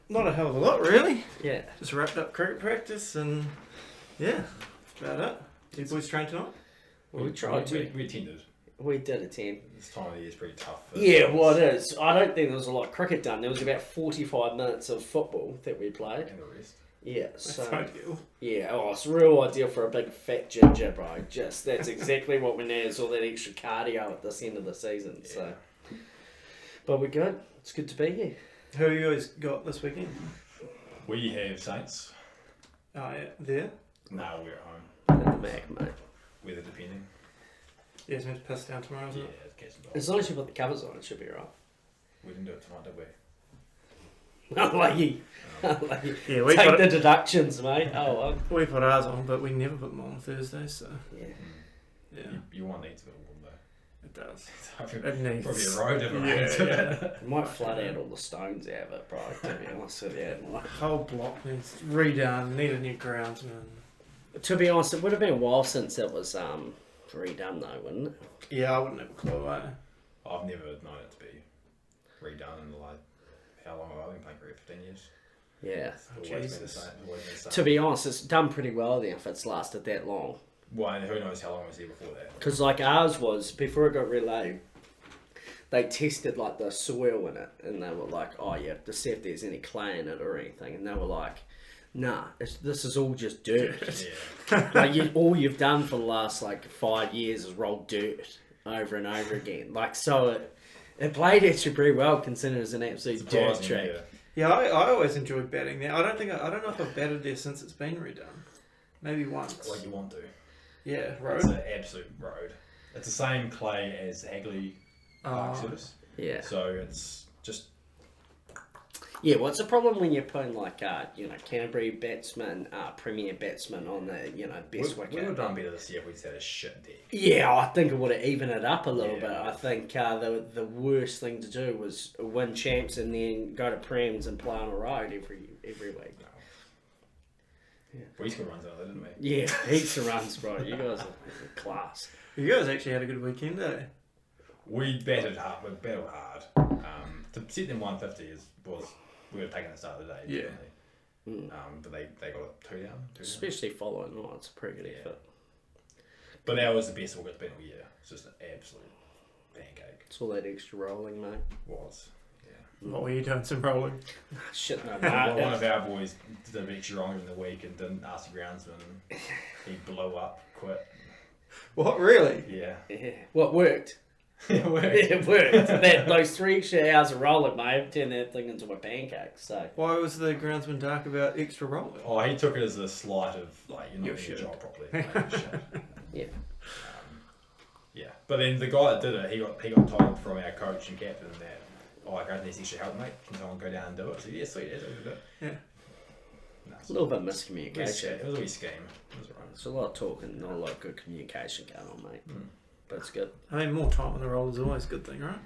Not a hell of a lot, really. Yeah. Just wrapped up cricket practice and yeah, that's about it. You boys trained tonight? Well, we tried to. We attended. We did attend. This time of the year is pretty tough. Yeah, well, it is. I don't think there was a lot of cricket done. There was about 45 minutes of football that we played. And the rest. Yeah, That's so ideal. yeah, it's real ideal for a big fat ginger, bro. Just that's exactly what we need. Is all that extra cardio at this end of the season. Yeah. So, but we're good. It's good to be here. Who you guys got this weekend? We have Saints. Oh yeah, there. No, we're at home. At the Mac, mate. Weather depending. Yeah, it's meant to piss down tomorrow, isn't Yeah, it? it's catching As long as you put the covers on, it should be right. We didn't do it tonight, did we? Like Yeah, we take put the deductions, mate. Oh, well. we put ours on, but we never put them on Thursday, so Yeah. yeah, You want needs a bit warm though. it does. It It needs. probably a road if it Yeah, rains. yeah. It might flood out all the stones out of it, bro, to be honest with you. The whole block needs redone. Need a new groundsman. To be honest, it would have been a while since it was redone, though, wouldn't it? Yeah, I wouldn't have a clue. I've never known it to be redone in like how long have I been playing cricket? 15 years. Yeah. It's always been the Jesus. same. Always been the same. To be honest, it's done pretty well then if it's lasted that long. Well, and who knows how long it was here before that? Because like ours was, before it got relayed, they tested like the soil in it, and they were like, oh yeah, to see if there's any clay in it or anything, and they were like, nah, this is all just dirt. Yeah. Like all you've done for the last like 5 years is roll dirt over and over again. Like so, it played actually pretty well considering it's an absolute dirt Surprising, track. yeah. Yeah, I always enjoyed batting there. I don't know if I've batted there since it's been redone. Maybe once. Like you want to. Yeah, It's road. an absolute road. It's the same clay as Hagley Park Service. Yeah. So it's just Yeah, what's the problem when you're putting like Canterbury batsman, premier batsman on the best we wicket? would have done better this year if we just had a shit deck. Yeah, I think it would have evened it up a little bit. Yeah. I think the worst thing to do was win champs and then go to prems and play on a road every week. No. Yeah. We scored runs out of that, didn't we? Yeah, heaps of runs, bro. You guys are class. You guys actually had a good weekend, eh? We battled hard. To set them 150 was we would have taken the start of the day. Yeah. Definitely. But they got it two down. Especially following on, it's a pretty good effort. But that was the best we've been all year. It's just an absolute pancake. It's all that extra rolling, mate. Was. Yeah. What were you doing? Some rolling? Shit, no, One of our boys did a bit extra wrong in the week and didn't ask the groundsman. He blew up, quit. What, really? Yeah. Yeah. Well, it worked. It worked. It worked. Those 3 extra hours of rolling, mate, turned that thing into a pancake. So Why was the groundsman dark about extra rolling? Oh, he took it as a slight of like you're not You're doing your shit. job properly. Like, you're shit. yeah. Yeah, but then the guy that did it, he got told from our coach and captain that, oh, I need extra help, mate. Can someone go down and do it? So yeah, sweet, that's what we did. Yeah. No, A little bit of it was miscommunication. a wee scheme. It was alright. There's a lot of talking, not a lot of good communication going on, mate. But it's good. I mean, more time on the roll is always a good thing, right?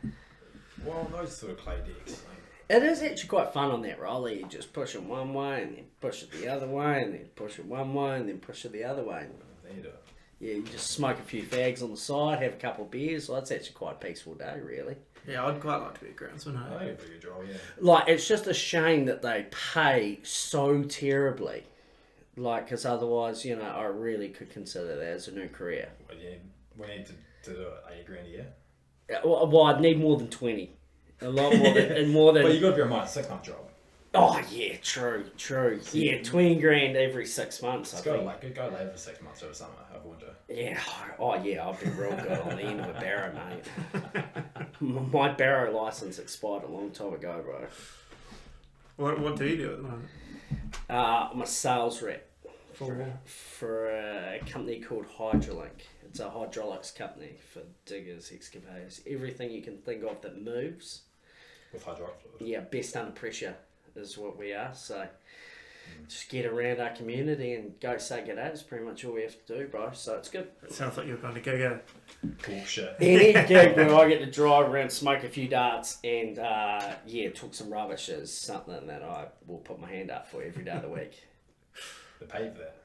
Well, those sort of clay decks. It is actually quite fun on that roller. You just push it one way and then push it the other way and then push it one way and then push it the other way. There you do it. Yeah, you just smoke a few fags on the side, have a couple of beers. Well, that's actually quite a peaceful day, really. Yeah, I'd quite like to be a groundsman, I hey? think it's a pretty good job, yeah. Like, it's just a shame that they pay so terribly. Like, because otherwise, I really could consider that as a new career. But yeah, we need to do it $8,000 a year. Well, I'd need more than 20. A lot more than... and more than But you got to bear in mind, it's a 6-month job. Oh, yeah, true. Yeah, 20 grand every 6 months, I It's got think. to go live for 6 months over summer, over winter. Yeah, I've been real good on the end of a barrow, mate. My barrow license expired a long time ago, bro. What do you do at the moment? I'm a sales rep For for a company called Hydrolink. It's a hydraulics company for diggers, excavators, everything you can think of that moves. With hydraulic fluid. Yeah, best under pressure is what we are. So just get around our community and go say g'day. That's pretty much all we have to do, bro. So it's good. It sounds like you're going to go. Talk shit. Any gig where I get to drive around, smoke a few darts, and talk some rubbish is something that I will put my hand up for every day of the week. They pay for that.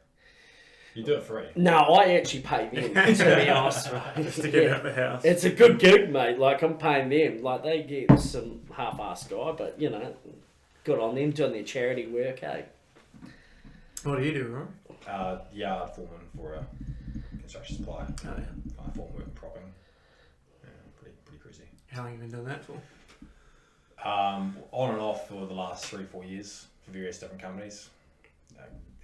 You do it free. No, I actually pay them, to be honest. Just to get out the house. It's a good gig, mate. Like, I'm paying them. Like, they get some half-assed guy, but, Good on them doing their charity work, eh? What do you do, Rory? Yard foreman for a construction supplier. Oh, yeah. Kind of foreman work and propping. Yeah, pretty crazy. How long have you been doing that for? On and off for the last 3-4 years for various different companies.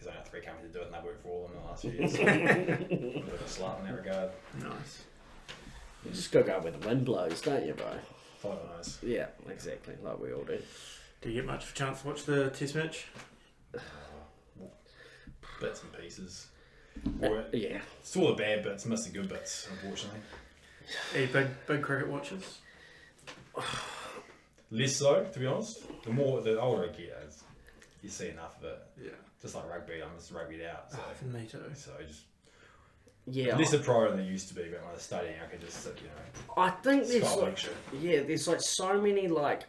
There's only 3 companies that do it, and I've worked for all of them in the last few years. So a bit of a slut in that regard. Nice. You just gotta go where the wind blows, don't you, bro? Follow the nose. Yeah, exactly, like we all do. Do you get much of a chance to watch the test match? Bits and pieces. Yeah. It's all the bad bits, miss the good bits, unfortunately. Are you big cricket watchers? Less so, to be honest. The older I get, you see enough of it. Yeah. Just like rugby, I'm just rugbyed out. So, Me too. so just Yeah. less a pro than it used to be, but when I was studying, I could just sit, I think there's Scott like, shit. yeah, there's like so many like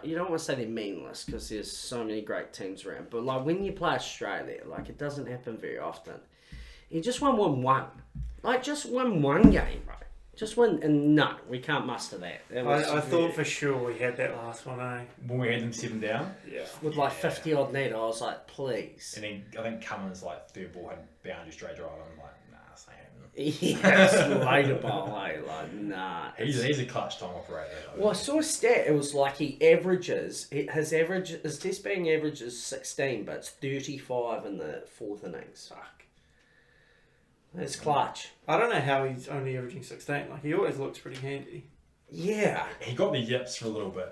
you don't want to say they're meaningless because there's so many great teams around, but like when you play Australia, like it doesn't happen very often. You just win one, like just win one game, bro. Just win, and no, we can't muster that. I thought for sure we had that last one, eh? When we had them 7 down, Yeah. with like 50 odd net, I was like, please. and then I think Cummins, like, third ball had boundary straight drive. I'm like, nah, it's not happening. Yeah, it's relatable, eh? Like, nah. He's a clutch time operator. Well, I saw a stat. It was like his test batting average is 16, but it's 35 in the 4th innings. Fuck. It's clutch. I don't know how he's only averaging 16. Like, he always looks pretty handy. Yeah. He got the yips for a little bit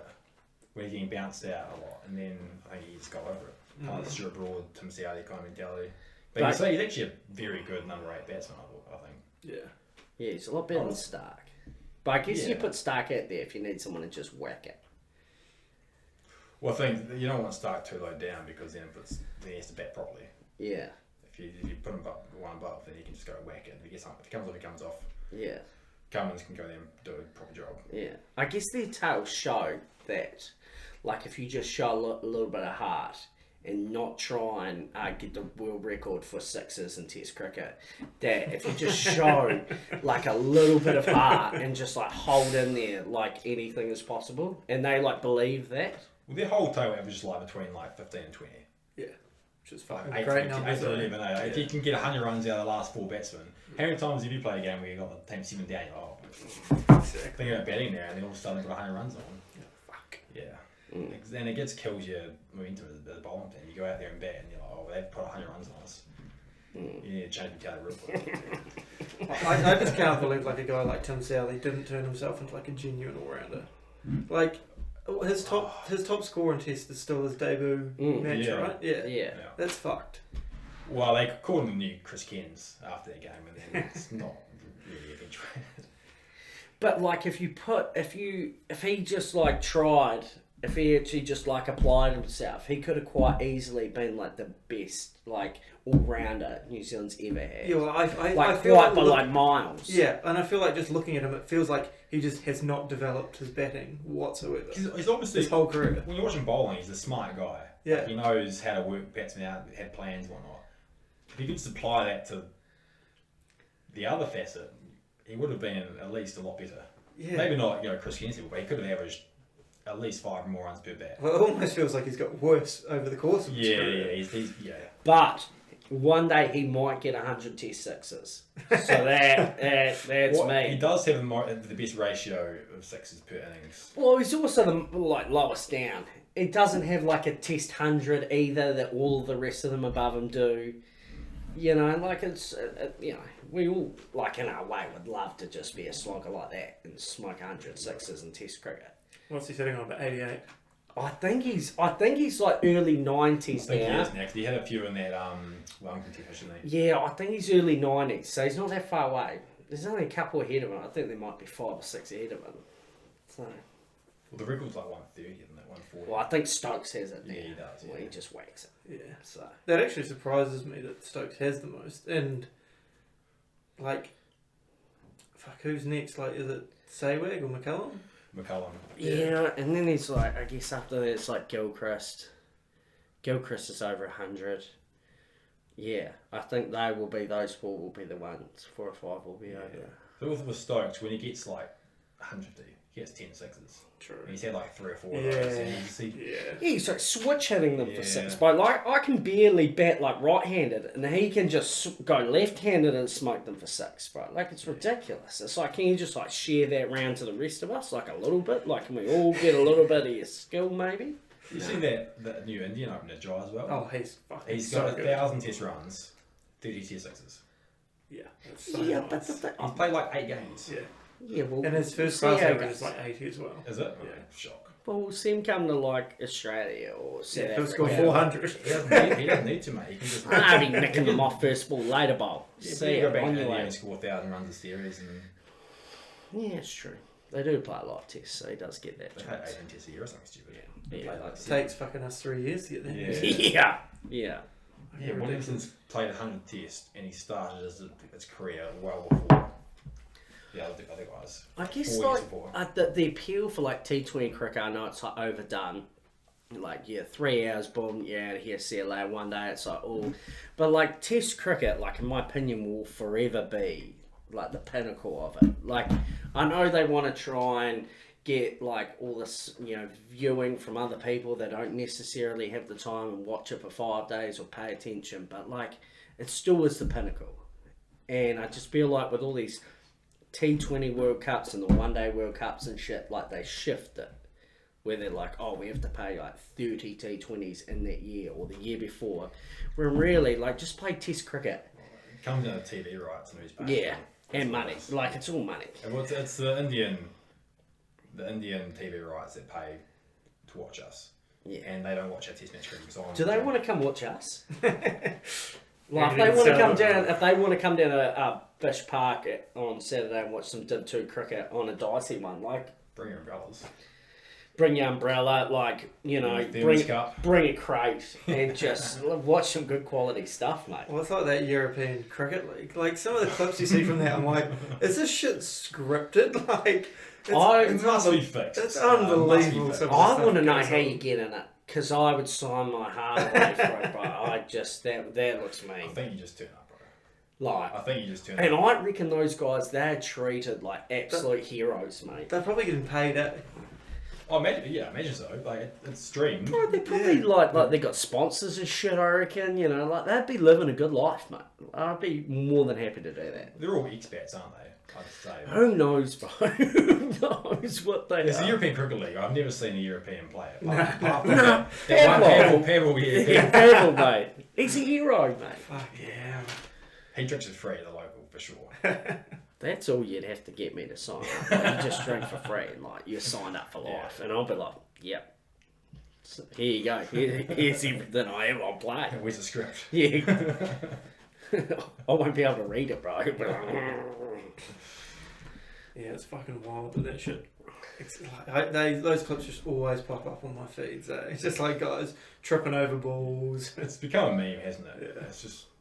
when he getting bounced out a lot, and then I think he just got over it. Kind of Stuart Broad, Tim Southey kind of mentality. But he's actually a very good number 8 batsman, I think. Yeah. Yeah, he's a lot better than Stark. But I guess you put Stark out there if you need someone to just whack it. Well, I think you don't want Stark too low down because then he has to bat properly. Yeah. If you put him one above, then he can just go whack it. If he comes off, he comes off. Yeah. Cummins can go there and do a proper job. Yeah. I guess their tale showed that, like, if you just show a little bit of heart and not try and get the world record for sixes in Test cricket, that if you just show, like, a little bit of heart and just, like, hold in there, like, anything is possible, and they, like, believe that. Well, their whole tail average is like between like 15 and 20. Yeah. Which is fucking 8 great to numbers. 11, If you can get 100 runs out of the last 4 batsmen, how many times have you played a game where you got the team 7 down, you're like, oh, Exactly. think about batting there, and then all of a sudden they've got 100 runs on. Yeah, fuck. Yeah. And it kills your momentum as a bowling team. You go out there and bat, and you're like, oh, they've put 100 runs on us. You need to change mentality real quick. I just can't believe like a guy like Tim Southey didn't turn himself into like a genuine all-rounder. Like, his top score in Test is still his debut match, right? Yeah. Yeah. That's fucked. Well, they called him the new Chris Kens after that game, and then it's not really eventuated. But like, if he just like tried, if he actually just like applied himself, he could have quite easily been like the best like all rounder New Zealand's ever had. Yeah, well, I like feel quite by like miles. Yeah, and I feel like just looking at him, it feels like he just has not developed his batting whatsoever. He's obviously his whole career. When you watch him bowling, he's a smart guy. Yeah, like, he knows how to work batsmen out, had plans, and whatnot. If he could just apply that to the other facet, he would have been at least a lot better. Yeah. Maybe not, Chris Kensey, but he could have averaged at least 5 more runs per bat. Well, it almost feels like he's got worse over the course of his career. Yeah. But one day he might get 100 Test sixes. So that's me. He does have the best ratio of sixes per innings. Well, he's also the like lowest down. It doesn't have like a Test 100 either that all of the rest of them above him do. Like it's we all like in our way would love to just be a slogger like that and smoke 100 sixes in Test cricket. What's he sitting on, about 88? I think he's like early 90s I think he is now. now, 'cause he had a few in that Wellington test, didn't he? Yeah, I think he's early 90s, so he's not that far away. There's only a couple ahead of him. I think there might be 5 or 6 ahead of him. So, Well, the record's like 130, isn't it? 140. well, I think Stokes has it now. Yeah, he does, Well, yeah. he just whacks it. Yeah. So, That actually surprises me that Stokes has the most. And, like, fuck, who's next? Like, is it Saywag or McCullum? McCullum. yeah, and then there's like, I guess after that it's like Gilchrist. Gilchrist is over 100. Yeah, I think those 4 will be the ones. 4 or 5 will be over. So with Stokes, when he gets like 150, he has 10 sixes. True. And he's had like 3 or 4 of those. And He's like switch hitting them for 6, but like I can barely bat like right-handed, and he can just go left-handed and smoke them for 6, bro. Like it's ridiculous. It's like, can you just like share that round to the rest of us, like a little bit? Like, can we all get a little bit of your skill, maybe? You see that new Indian opener, Jai, as well? Oh, he's fucking He's so got good. 1,000 test runs, 30 tier 6s. Yeah, that's so Yeah, nice. but He's played like 8 games. yeah, well, And his first we'll class see how it average is goes. like 80 as well. Is it? Yeah. Shock. Well, we'll see him come to like Australia or South He'll Africa. score 400. He doesn't need to, mate. He can just... I'll be nicking them off first ball, later ball. Yeah, See go ya, back on in your India way. and score 1,000 runs a series and... Yeah, it's true. They do play a lot of tests, so he does get that They play chance. 18 tests a year or something stupid. Yeah. Play like It takes fucking us 3 years to get there. Yeah. Yeah. Yeah, Williamson's played 100 tests and he started his career well before the other guys. I guess 4 years like before. the appeal for like T20 cricket, I know it's like overdone. Like 3 hours, boom, out of here, see you later. One day it's like all, but like Test cricket, like in my opinion, will forever be like the pinnacle of it. Like I know they want to try and get like all this, viewing from other people that don't necessarily have the time and watch it for 5 days or pay attention, but like it still is the pinnacle. And I just feel like with all these T20 World Cups and the One Day World Cups and shit, like they shift it. Where they're like, oh, we have to pay like 30 T20s in that year or the year before. When really, like, just play Test cricket. It comes down to TV rights and who's paying. Yeah, and money. Like, it's all money. It's the Indian TV rights that pay to watch us. Yeah. And they don't watch our Test match cricket. Do they want to come watch us? Like, Yeah, if they want to come down to Bish Park on Saturday and watch some Dib 2 cricket on a dicey one, like, bring your umbrellas. bring your umbrella, like, bring a crate and just watch some good quality stuff, mate. Well, it's like that European Cricket League. Like, some of the clips you see from that, I'm like, is this shit scripted? Like, It must be fixed. It's unbelievable. Some of the I stuff want to know goes how on. you get in it, because I would sign my heart away for it, bro. I just, that looks I mean. think you just turn up, bro. Like, I think you just turn and up. I reckon those guys, they're treated like absolute heroes, mate. They're probably getting paid out. Oh, imagine so. Like, it's streamed. Bro, they probably like they got sponsors and shit, I reckon, like they'd be living a good life, mate. I'd be more than happy to do that. They're all expats, aren't they? I'd say. Who knows, bro? Who knows what they It's are? the European Cricket League. I've never seen a European player. Apart from No. that one Pavel, Yeah, Pavel, mate. He's a hero, mate. Fuck yeah. he drinks it free at the local for sure. That's all you'd have to get me to sign up. Like, you just drink for free and like you're signed up for life. And I'll be like, yep. So, here you go. Here's everything I ever want to play. Where's the script? Yeah. I won't be able to read it, bro. Yeah, it's fucking wild that shit. It's like, those clips just always pop up on my feeds. It's just like guys tripping over balls. It's become a meme, hasn't it? Yeah.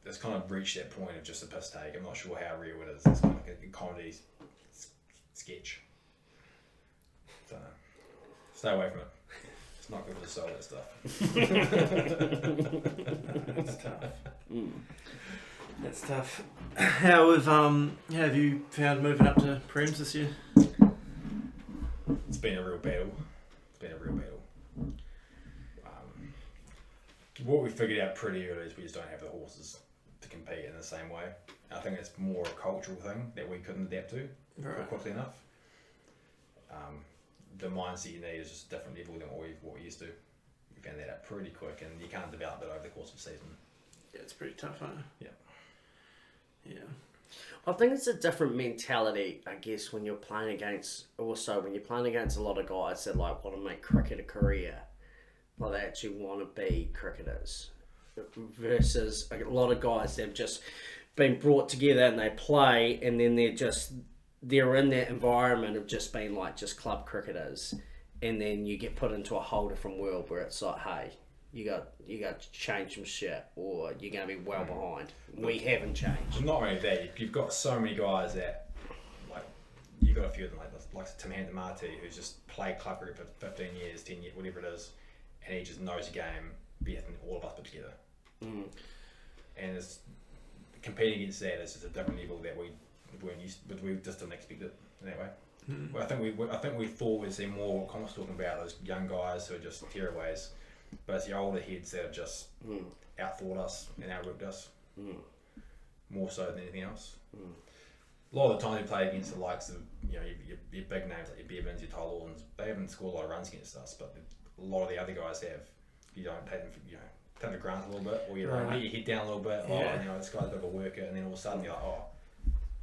It's kind of reached that point of just a piss take. I'm not sure how real it is. It's kind of like a comedy sketch. So, stay away from it. It's not good for the soul, that stuff. It's tough. That's tough. How have you found moving up to Prems this year? It's been a real battle. What we figured out pretty early is we just don't have the horses to compete in the same way. I think it's more a cultural thing that we couldn't adapt to quickly enough. The mindset you need is just a different level than what we used to. We found that out pretty quick, and you can't develop it over the course of the season. Yeah, it's pretty tough, huh? Yeah. Yeah. I think it's a different mentality, I guess, when you're playing against a lot of guys that like want to make cricket a career. Like they actually want to be cricketers. Versus a lot of guys that have just been brought together and they play and then they're in that environment of just being like just club cricketers, and then you get put into a whole different world where it's like, hey, you got to change some shit, or you're going to be well behind. We haven't changed. Not only that, you've got so many guys that, like, you've got a few of them, like Tim Marty, who's just played club cricket for 15 years, 10 years, whatever it is, and he just knows the game better than all of us put together. And it's competing against that is just a different level that we weren't used, but we just didn't expect it in that way. Well, I think we thought we'd see more what Comet's talking about, those young guys who are just tearaways, but it's the older heads that have just outthought us and outworked us more so than anything else. A lot of the time we play against the likes of your big names like your Beavens, your Tylorns, they haven't scored a lot of runs against us, but a lot of the other guys have. You don't take them take the grant a little bit, or you let your head down a little bit. This guy's a bit of a worker, and then all of a sudden you're like,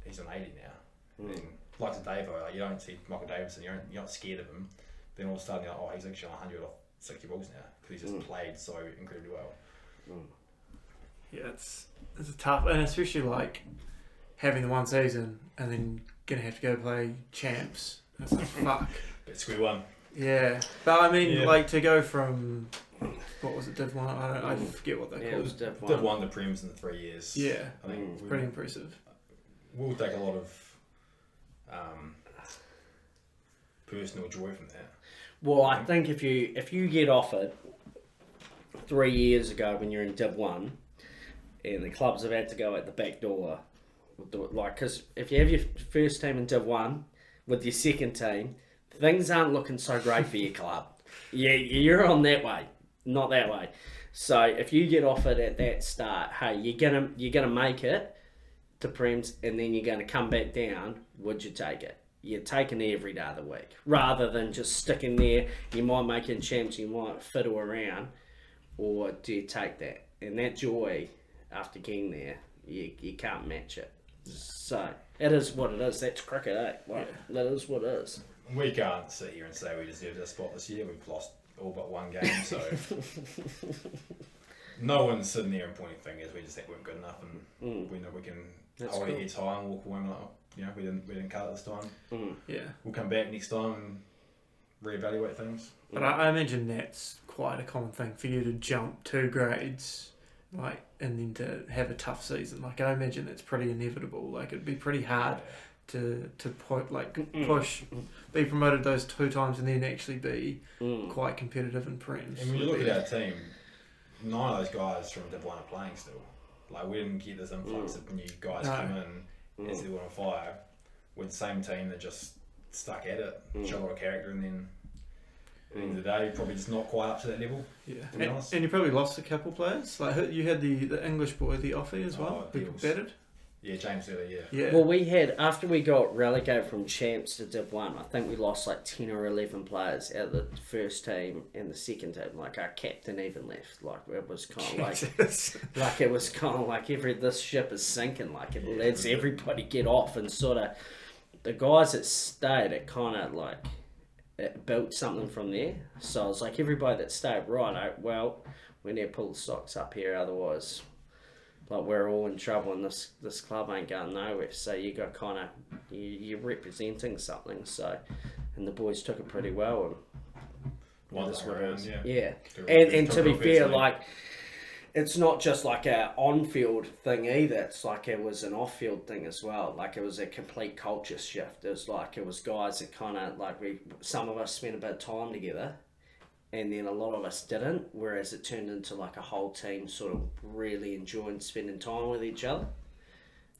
he's on 80 now. And like to Davo, like you don't see Michael Davidson, you're not scared of him. Then all of a sudden you're like, he's actually on 100 or 60 balls now because he's just played so incredibly well. Yeah, it's a tough, and especially like having the one season and then gonna have to go play champs. That's like fuck. But square one. Yeah, but I mean, like to go from what was it, Div 1? I forget what they called. It was Div 1. Div 1 the Prems in 3 years. Yeah, I think it's pretty impressive. We'll take a lot of personal joy from that. Well, I think if you get offered 3 years ago when you're in Div 1 and the clubs have had to go at the back door, because if you have your first team in Div 1 with your second team, things aren't looking so great for your club. Yeah, you're on that way, not that way. So if you get offered at that start, hey, you're gonna make it to Prems and then you're gonna come back down, would you take it? You're taking it every day of the week rather than just sticking there. You might make it champs, you might fiddle around, or do you take that? And that joy after getting there, you can't match it. So it is what it is. That's cricket, eh? That is what it is. We can't sit here and say we deserve this spot this year. We've lost all but one game, so no one's sitting there and pointing fingers. We just think we weren't good enough, and we know we can hold our heads high and walk away and like, we didn't cut it this time. Yeah, we'll come back next time and reevaluate things. But I imagine that's quite a common thing for you to jump 2 grades, like, and then to have a tough season. Like, I imagine that's pretty inevitable. Like, it'd be pretty hard to push, be promoted those 2 times and then actually be quite competitive in Prems. And when you look at our team, 9 of those guys from Div 1 are playing still. Like, we didn't get this influx of new guys come in as they were on fire. With the same team that just stuck at it, showed a lot of character, and then at the end of the day, probably just not quite up to that level. Yeah, to be honest. And you probably lost a couple players. Like, you had the English boy, the Offie as well, who batted. Yeah, James Early, yeah. Well, we had, after we got relegated from champs to Div 1, I think we lost like 10 or 11 players out of the first team and the second team. Like, our captain even left. Like, it was kind of like, this ship is sinking. Like, it lets everybody get off, and sort of the guys that stayed, it kind of like, it built something from there. So I was like, everybody that stayed, we need to pull the socks up here, otherwise, like, we're all in trouble and this club ain't going nowhere. So you got kind of, you're representing something. So, and the boys took it pretty well. And that's what it is. Yeah. And to be fair, like, it's not just like a on-field thing either. It's like it was an off-field thing as well. Like, it was a complete culture shift. It was guys that kind of, like, some of us spent a bit of time together, and then a lot of us didn't, whereas it turned into like a whole team sort of really enjoying spending time with each other.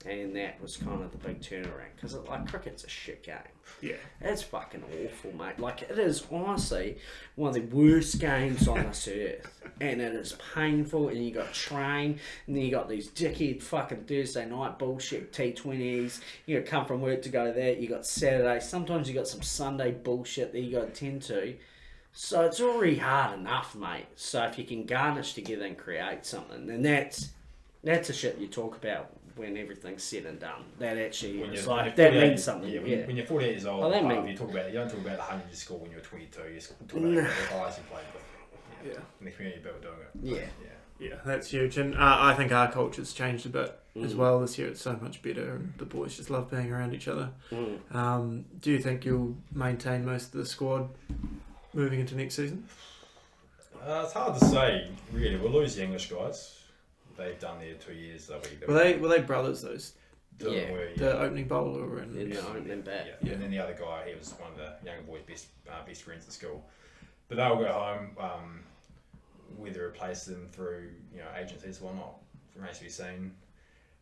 And that was kind of the big turnaround, because like, cricket's a shit game. Yeah. It's fucking awful, mate. Like, it is honestly one of the worst games on this earth. And it is painful, and you got train, and then you got these dickhead fucking Thursday night bullshit T20s. You got to come from work to go to that. You got Saturday. Sometimes you got some Sunday bullshit that you got to attend to. So it's already hard enough, mate. So if you can garnish together and create something, then that's the shit you talk about when everything's said and done. That actually is like, that means something. Yeah, when you're 48 years old, you don't talk about the 100 you scored when you were 22. You talk about the guys you played with. Yeah. And the community built doing it. Yeah, that's huge. And I think our culture's changed a bit as well this year. It's so much better, and the boys just love being around each other. Do you think you'll maintain most of the squad moving into next season? It's hard to say, really. We'll lose the English guys. They've done their 2 years. Were they brothers, those? The opening bowler and the opening bat. Yeah. And then the other guy, he was one of the younger boys' best friends at school. But they'll go home. Whether replace them through agencies or not remains to be seen.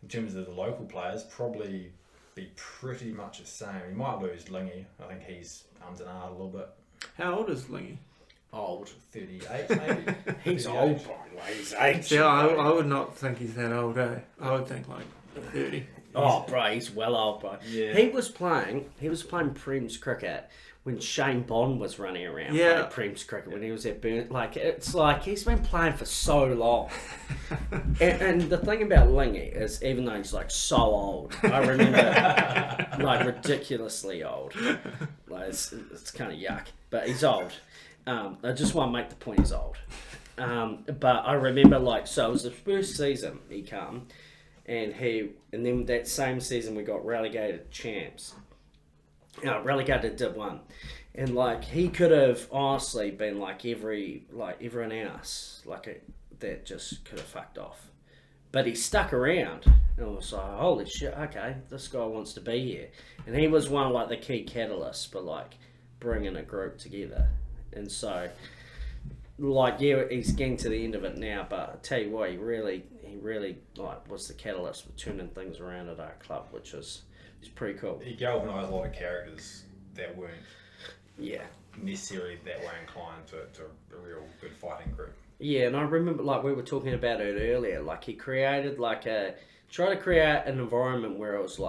In terms of the local players, probably be pretty much the same. He might lose Lingy. I think he's ums and ahs a little bit. How old is Lingy? Old. 38 maybe. He's 38. old, bro. Like, he's ancient. See, I would not think he's that old, eh? I would think like 30. Oh, bro, he's well old, bro. Yeah. He was playing Prem's cricket when Shane Bond was running around playing Prem's cricket when he was at Burn. Like, it's like he's been playing for so long. and the thing about Lingy is, even though he's like so old, I remember like ridiculously old. Like, it's kind of yuck, but he's old. I just want to make the point he's old. But I remember so it was the first season he come. And then that same season we got relegated champs. Relegated Div 1. And he could have honestly been like everyone else. That just could have fucked off. But he stuck around. And I was like, holy shit, okay, this guy wants to be here. And he was one of the key catalysts for bringing a group together. And so he's getting to the end of it now, but I tell you what, he really was the catalyst for turning things around at our club, which is pretty cool. He galvanised a lot of characters that weren't necessarily that way inclined to a real good fighting group. Yeah, and I remember we were talking about it earlier. He created try to create an environment where it was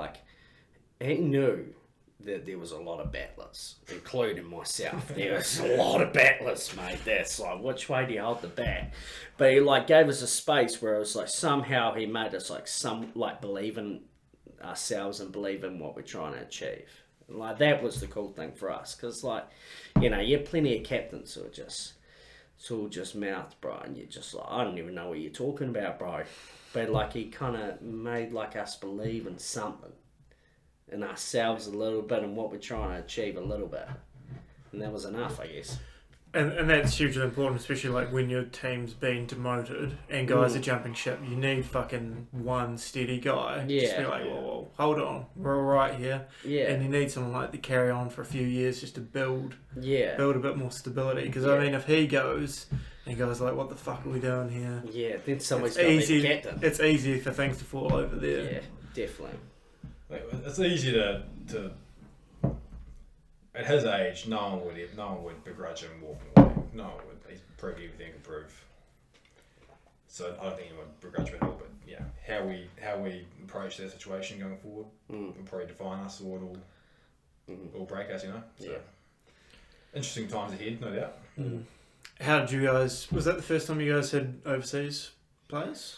he knew that there was a lot of battlers, including myself. There was a lot of battlers, mate. That's which way do you hold the bat? But he gave us a space where it was somehow he made us believe in ourselves and believe in what we're trying to achieve. And, that was the cool thing for us, because you have plenty of captains who are just it's all just mouth, bro, and you're just I don't even know what you're talking about, bro. But he kind of made us believe in something. In ourselves a little bit and what we're trying to achieve a little bit. And that was enough, I guess. And that's hugely important, especially when your team's been demoted and guys are jumping ship. You need fucking one steady guy. Yeah. Just be whoa, hold on, we're all right here. Yeah. And you need someone to carry on for a few years just to build a bit more stability. Because if he goes and goes what the fuck are we doing here? Yeah, then somebody's got to be the captain. It's easy for things to fall over there. Yeah, definitely. It's easy to at his age, no one would begrudge him walking away. No one would. He's proved everything he can prove. So I don't think anyone would begrudge him at all. But how we approach that situation going forward will probably define us, or it'll break us. So interesting times ahead, no doubt. How did you guys? Was that the first time you guys had overseas players?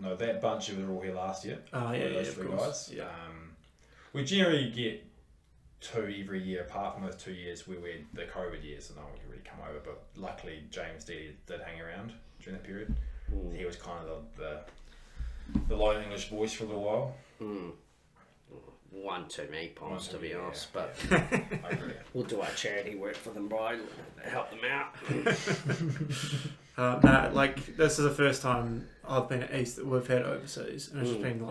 No, that bunch who were all here last year. Oh, yeah, those of three course. guys. Yeah. We generally get 2 every year, apart from those 2 years where we had the COVID years, so no one could really come over. But luckily, James did hang around during that period. He was kind of the lone English voice for a little while. One too many points, to be honest, but I agree. we'll do our charity work for them, bro. Help them out. This is the first time I've been at East that we've had overseas, and it's just been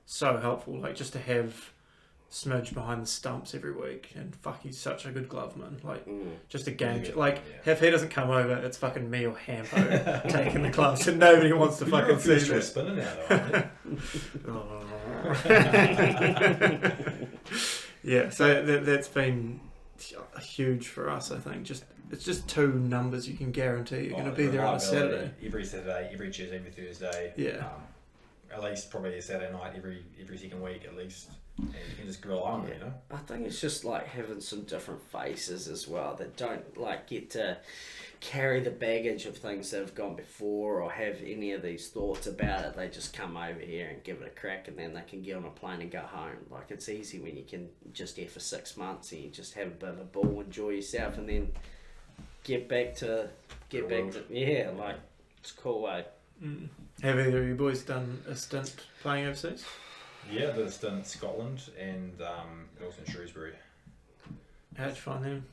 so helpful, just to have Smidge behind the stumps every week, and he's such a good gloveman. Just a game. If he doesn't come over, it's fucking me or Hampo taking the gloves, and nobody wants to fucking see that. Spinning now, though, yeah, so that's been huge for us. I think it's just 2 numbers you can guarantee you're going to be there on a Saturday. Every Saturday, every Tuesday, every Thursday. Yeah. At least probably a Saturday night every second week at least. And you can just grill on, I think it's just having some different faces as well that don't get to carry the baggage of things that have gone before or have any of these thoughts about it. They just come over here and give it a crack, and then they can get on a plane and go home. It's easy when you can just here for 6 months and you just have a bit of a ball, enjoy yourself, and then get back to it's a cool way. Have either of you boys done a stint playing overseas? Yeah, I did a stint in Scotland and also in Shrewsbury. How'd you find them?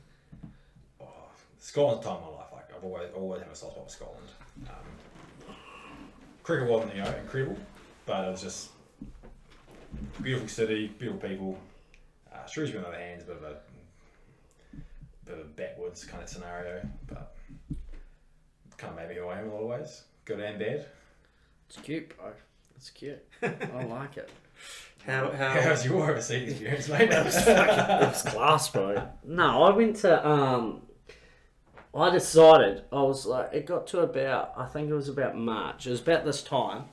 Scotland's time of my life. I've always had a soft spot for Scotland. Cricket wasn't incredible, but it was just beautiful city, beautiful people. Shrewsbury, on the other hand, is a bit of a backwoods kind of scenario, but kind of maybe who I am in a lot of ways, good and bad. It's cute, bro. It's cute. I like it. How's your overseas experience, mate? It was class, bro. No, I went to, I decided, I was like, it got to about, I think it was about March. It was about this time.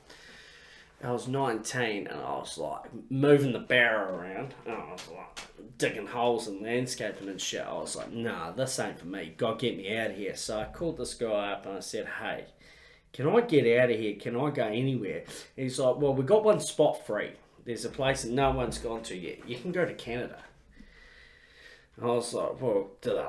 I was 19 and I was like moving the barrow around and I was like digging holes and landscaping and shit. I was like, nah, this ain't for me. God, get me out of here. So I called this guy up and I said, hey, can I get out of here? Can I go anywhere? And he's like, well, we got one spot free. There's a place that no one's gone to yet. You can go to Canada. I was like, well, do they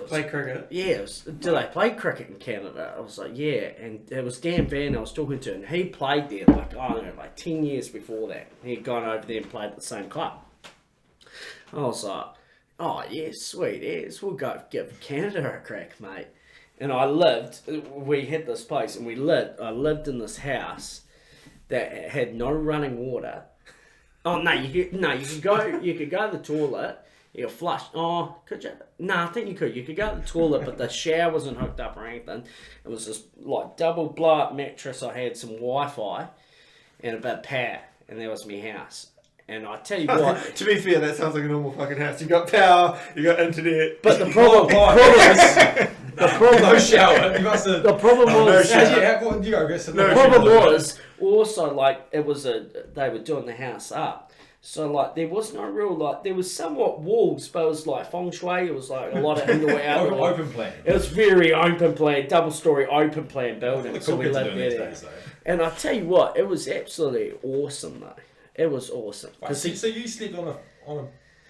Play cricket? Yeah, do they play cricket in Canada? I was like, yeah. And it was Dan Van I was talking to, and he played there like, I don't know, like 10 years before that. He'd gone over there and played at the same club. I was like, oh, yeah, sweet as. We'll go give Canada a crack, mate. And we had this place, and I lived in this house that had no running water. Oh, no, you could go to the toilet. You could flush. Oh, could you? No, I think you could. You could go to the toilet, but the shower wasn't hooked up or anything. It was this like double blow-up mattress. I had some Wi-Fi and a bit of power, and that was my house. And I tell you what. To be fair, that sounds like a normal fucking house. You got power, you got internet. But the problem no shower. You must have. The problem was. The problem was also like they were doing the house up. So, like, there was no real, there was somewhat walls, but it was, like, feng shui. It was, like, a lot of indoor, outdoor. Open plan. It was very open plan, double-story open plan building. So we lived there. And I tell you what, it was absolutely awesome, though. It was awesome. Right, so you slept on a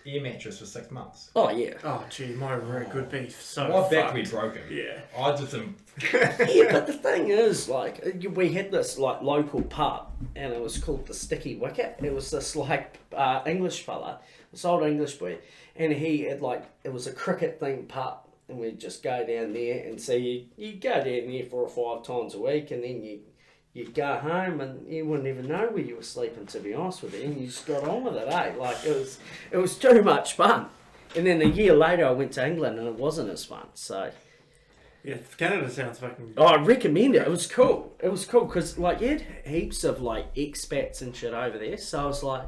air mattress for 6 months? Oh, yeah. Oh, gee, my rig would be so my back fucked. would be broken. Yeah. I did some... Yeah, but the thing is, like, we had this, like, local pub, and it was called the Sticky Wicket. It was this, like, English fella, this old English boy, and he had, like, it was a cricket-themed pub, and we'd just go down there, and so you go down there 4 or 5 times a week, and then you'd go home, and you wouldn't even know where you were sleeping, to be honest with you, and you just got on with it, eh? Like, it was too much fun. And then a year later, I went to England, and it wasn't as fun, so... Yeah, Canada sounds fucking... Oh, I recommend it. It was cool. It was cool because, like, you had heaps of, like, expats and shit over there. So I was like,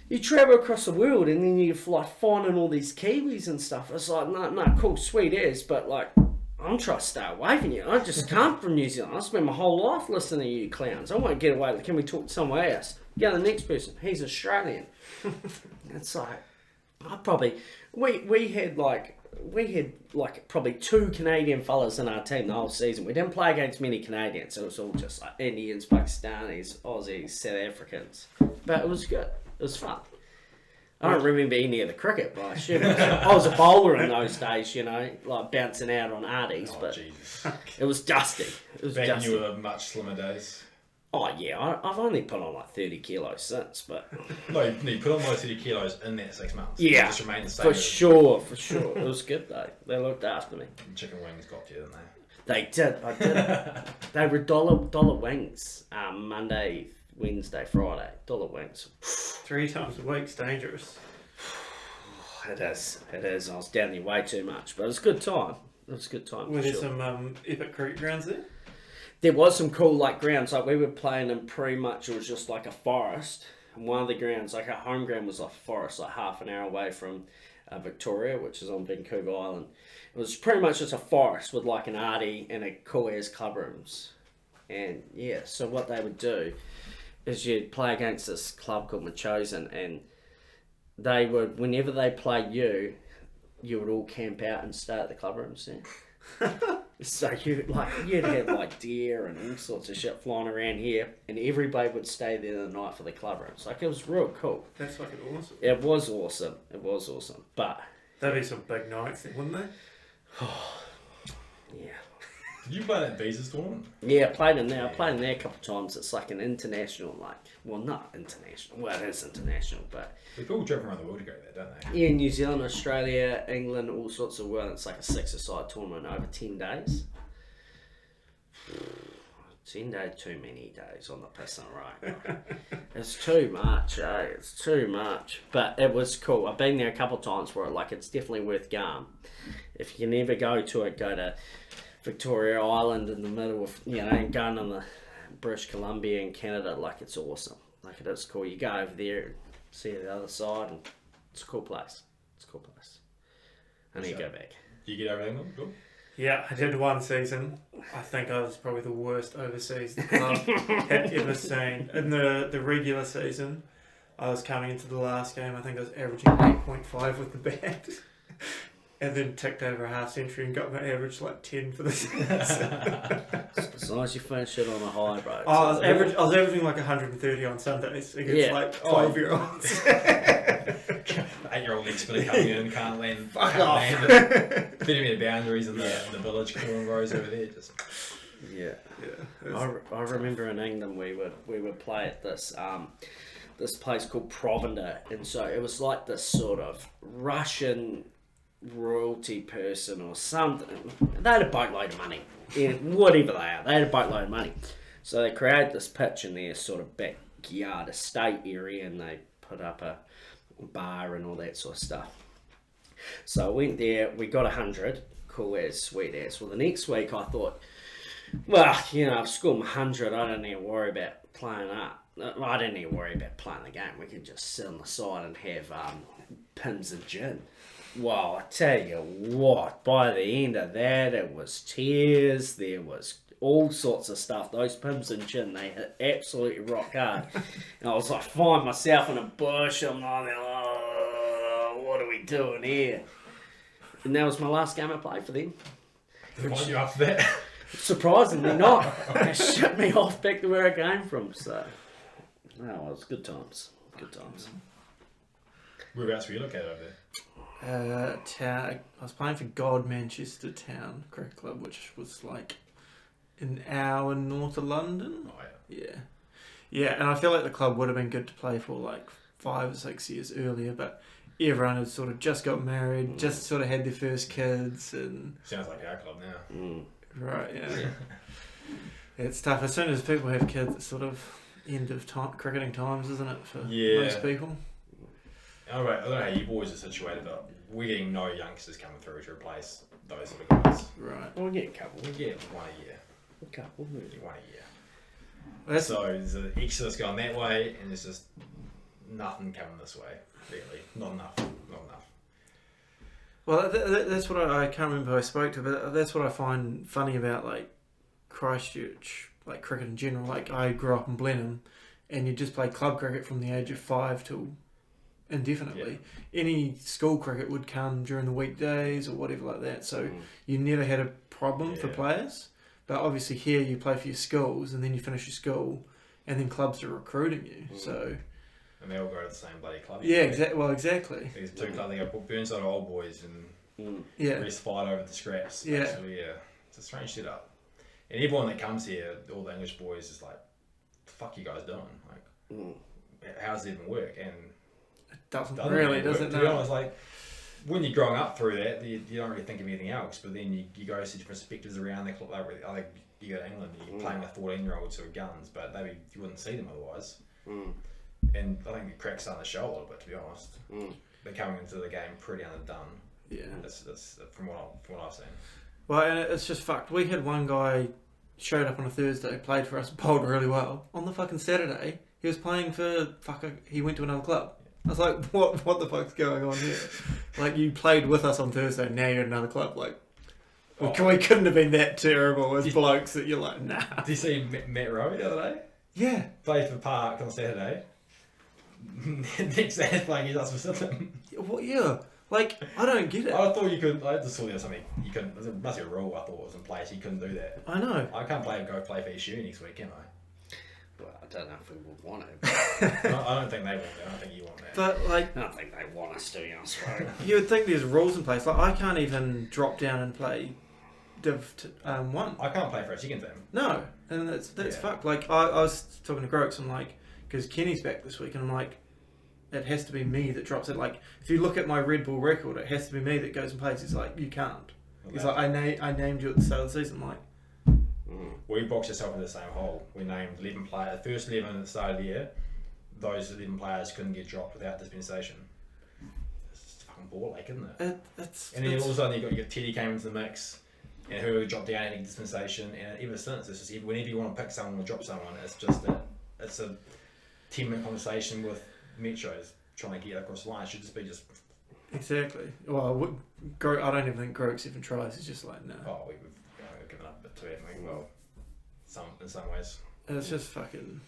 you travel across the world and then you're, like, finding all these Kiwis and stuff. It's like, no, cool, sweet as, but, like, I'm trying to stay away from you. I just come from New Zealand. I spent my whole life listening to you clowns. I want to get away. Can we talk to someone else? Go to the next person. He's Australian. It's like, we had probably 2 Canadian fellas in our team the whole season. We didn't play against many Canadians. It was all just like Indians, Pakistanis, Aussies, South Africans. But it was good. It was fun. I don't remember any of the cricket, but I assume I was a bowler in those days, you know, like bouncing out on arties. But Jesus. it was dusty. It was Back dusty. in your much slimmer days. Oh yeah, I've only put on like 30 kilos since, but No, you put on those 30 kilos in that 6 months. yeah, You just remain the same. for sure. It was good though. They looked after me. Chicken wings got you, didn't they? They did. I did. They were dollar wings. Monday, Wednesday, Friday. Dollar wings. 3 times a week's dangerous. It is. I was down there way too much, but it was a good time. Were for there sure. some epic cricket grounds there? There was some cool like grounds. Like we were playing in pretty much it was just like a forest. And one of the grounds, like our home ground, was like a forest, like half an hour away from Victoria, which is on Vancouver Island. It was pretty much just a forest with like an arty and a cool ass club rooms. And yeah, so what they would do is you'd play against this club called Machosen, and they would, whenever they played you would all camp out and stay at the club rooms there. So you'd have like deer and all sorts of shit flying around here, and everybody would stay there the night for the club rooms. Like it was real cool. That's fucking awesome. It was awesome. But That'd be some big nights then, wouldn't they? yeah. Did you play that Visas tournament? Yeah, I played in there a couple of times. It's like an international, not international. Well, it is international, but People travel around the world to go there, don't they? yeah, New Zealand, Australia, England, all sorts of world. It's like a 6-a-side tournament over 10 days. 10 days, too many days on the piss and right. It's too much, It's too much. But it was cool. I've been there a couple of times where it's definitely worth going. If you never go to it, go to Victoria Island in the middle of, and going on the British Columbia and Canada, like it's awesome. Like it is cool. You go over there, see the other side, and it's a cool place. I need to go back. You get over England? Cool. Yeah, I did one season. I think I was probably the worst overseas the club had ever seen. In the regular season, I was coming into the last game, I think I was averaging 8.5 with the bat. And then ticked over a half century and got my average like 10 for the season. As long as you finish it on a high, bro. I was averaging like 130 on Sundays against like 12-year-olds. 8-year-old expert coming in, can't land. Fuck off. Fitting me the boundaries in the village cornrows over there. Just I remember in England we would play at this place called Provender, and so it was like this sort of Russian royalty person or something. They had a boatload of money. Yeah, whatever they are, they had a boatload of money. So they created this pitch in their sort of backyard estate area, and they put up a bar and all that sort of stuff. So I went there, we got 100, cool as, sweet as. Well, the next week I thought, well, you know, I've scored 100, I don't need to worry about playing up. I didn't need to worry about playing the game. We could just sit on the side and have pins and gin. Well, I tell you what, by the end of that, it was tears, there was all sorts of stuff. Those pims and gin, they hit absolutely rock hard. And I was like, find myself in a bush, I'm like, oh, what are we doing here? And that was my last game I played for them. They want you after that? Surprisingly not. They shut me off back to where I came from, so... No, it was good times. Good times. Whereabouts were you looking at over there? I was playing for God Manchester Town Cricket Club, which was like an hour north of London. Oh yeah. Yeah, and I feel like the club would have been good to play for like 5 or 6 years earlier, but everyone had sort of just got married, just sort of had their first kids, and sounds like our club now. Right, yeah. It's tough. As soon as people have kids, it's sort of end of cricketing times, isn't it, for most people? I don't know how you boys are situated, but we're getting no youngsters coming through to replace those sort of guys. Right. We'll get a couple. We get one a year. A couple. We get one a year. So there's an exodus going that way, and there's just nothing coming this way, really. Not enough. Well, that's what I can't remember who I spoke to, but that's what I find funny about like Christchurch, like cricket in general. Like I grew up in Blenheim, and you just play club cricket from the age of 5 till indefinitely. Yeah. Any school cricket would come during the weekdays or whatever like that, so you never had a problem for players. But obviously here you play for your schools, and then you finish your school, and then clubs are recruiting you. So. And they all go to the same bloody club. Yeah, exactly. Well, exactly. There's 2 clubs. They go Burnside Old Boys and rest fight over the scraps. Yeah. Basically, yeah. It's a strange setup. And everyone that comes here, all the English boys, is like, "What the fuck you guys doing? Like, how does it even work?" And it doesn't really, does it? To be honest, like when you're growing up through that, you don't really think of anything else. But then you go see different perspectives around the club. Like you go to England, you're playing with 14-year-olds who are guns, but maybe you wouldn't see them otherwise. And I think the crack's starting to show a little bit, to be honest. They're coming into the game pretty underdone. Yeah, that's from what I've seen. Well, and it's just fucked. We had one guy showed up on a Thursday, played for us, bowled really well. On the fucking Saturday, he was playing for he went to another club. I was like, what the fuck's going on here? Like, you played with us on Thursday, now you're at another club. Like, we couldn't have been that terrible as blokes that you're like, nah. Did you see Matt Rowe the other day? Yeah. Played for Park on Saturday. Next day, playing his ass for Sydney. What? Yeah. Like, I don't get it. I thought you could. I just saw there something you couldn't. There must be a rule. I thought was in place. You couldn't do that. I know. I can't go play for SU next week, can I? Well, I don't know if we would want it. I don't think they want that. I don't think you want that. But like, I don't think they want us to. I swear. You would think there's rules in place. Like, I can't even drop down and play Div 1. I can't play for a second team. No, and that's fucked. Like, I was talking to Groks. I'm like, because Kenny's back this week, and I'm like, it has to be me that drops it. Like, if you look at my Red Bull record, it has to be me that goes and plays. He's like, you can't. He's like, I named you at the start of the season. I'm like, we boxed ourselves in the same hole. We named 11 players. The first 11 at the start of the year, those 11 players couldn't get dropped without dispensation. It's fucking ball ache, isn't it? It's and then all of a sudden you got Teddy came into the mix. and whoever dropped down any dispensation, and ever since it's just whenever you want to pick someone or drop someone, it's just it's a 10-minute conversation with Metros trying to get across the line. It should just be just exactly. Well, I don't even think Groks even tries. It's just like no. oh we've given up a bit too, haven't we? Well, in some ways. It's just fucking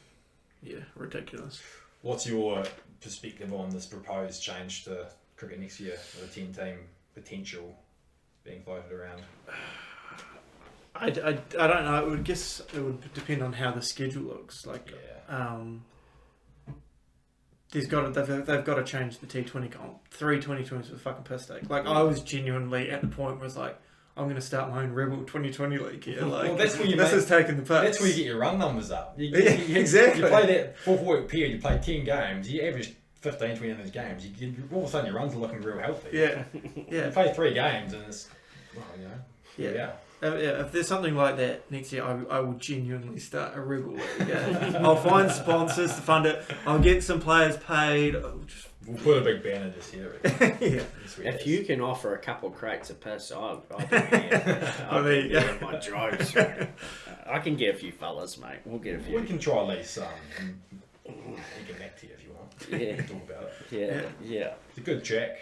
ridiculous. What's your perspective on this proposed change to cricket next year with a 10-team potential being floated around? I don't know. It would depend on how the schedule looks. Like, they've got to change the T20 comp. 3 2020s was a fucking piss take. Like, I was genuinely at the point where it's like, I'm going to start my own Rebel 2020 league here. Like, well, that's where is taking the piss. That's where you get your run numbers up. Exactly. You play that 4-week period, you play 10 games, you average 15, 20 of those games, all of a sudden your runs are looking real healthy. Yeah. You play 3 games and it's, well, you know, yeah. If there's something like that next year, I will genuinely start a Rebel league. I'll find sponsors to fund it. I'll get some players paid. We'll put a big banner just here. Yeah. If you can offer a couple of crates of piss, I'll be here. I'll be in my droves. I can get a few fellas, mate. We'll get a few. We can try at least some. We can get back to you if you want. Yeah. Talk about it. Yeah. It's a good track.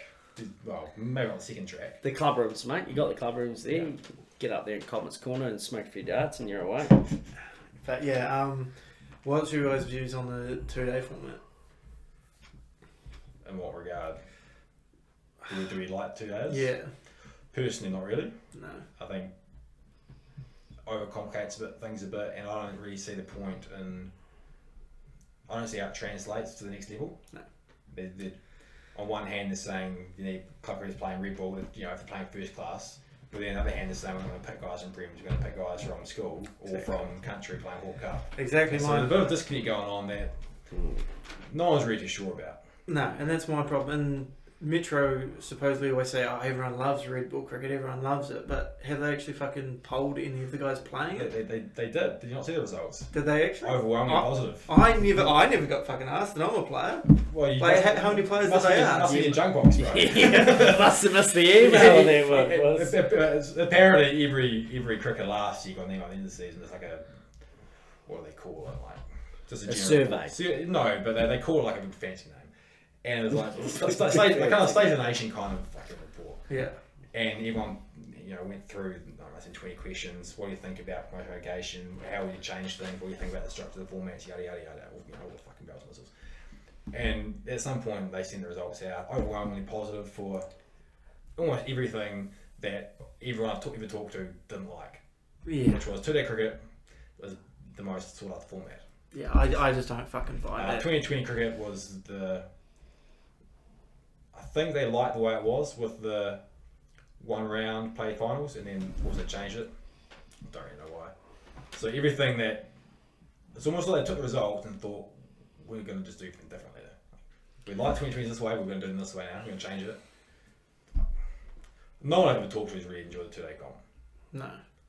Well, maybe not the second track. The club rooms, mate. You got the club rooms there. Yeah. Get up there in Comet's Corner and smoke a few darts and you're away. But what's your guys' views on the 2-day format? In what regard? Do we like 2 days? Yeah. Personally, not really. No. I think overcomplicates things a bit, and I don't really see the point in. I don't see how it translates to the next level. No. They're, on one hand, they're saying you need club crews playing red ball, if they're playing first class. But then on the other hand, they're saying we're going to pick guys from Bremen, we're going to pick guys from school or from country playing Hawke Cup. Exactly. So there's a bit of disconnect going on that no one's really too sure about. No, and that's my problem. And Metro supposedly always say, oh, everyone loves red ball cricket, everyone loves it. But have they actually fucking polled any of the guys playing it? They did. Did you not see the results? Did they actually? Overwhelmingly positive. I never got fucking asked, and I'm a player. Well, how many players did they ask? Must be in junk box, bro. Must have missed the email there. Apparently, every cricket last year got an email at the end of the season. It's like what do they call it? Like just a survey. No, but they call it like a big fancy name. And it was like kind of State of the Nation kind of fucking report. Yeah. And everyone, went through 20 questions. What do you think about motivation? How would you change things? What do you think about the structure of the formats? Yada yada yada. All the fucking bells and whistles. And at some point, they send the results out, overwhelmingly positive for almost everything that everyone I've ever talked to didn't like. Yeah. Which was 2-day cricket was the most sought after format. Yeah, I just don't fucking buy it. 2020 cricket was I think they liked the way it was with the 1 round play finals, and then also changed it. Don't really know why. So everything it's almost like they took the result and thought, we're going to just do everything differently. We like 2020 this way, we're going to do it this way now, we're going to change it. No one I've ever talked to has really enjoyed the 2-day comp. No.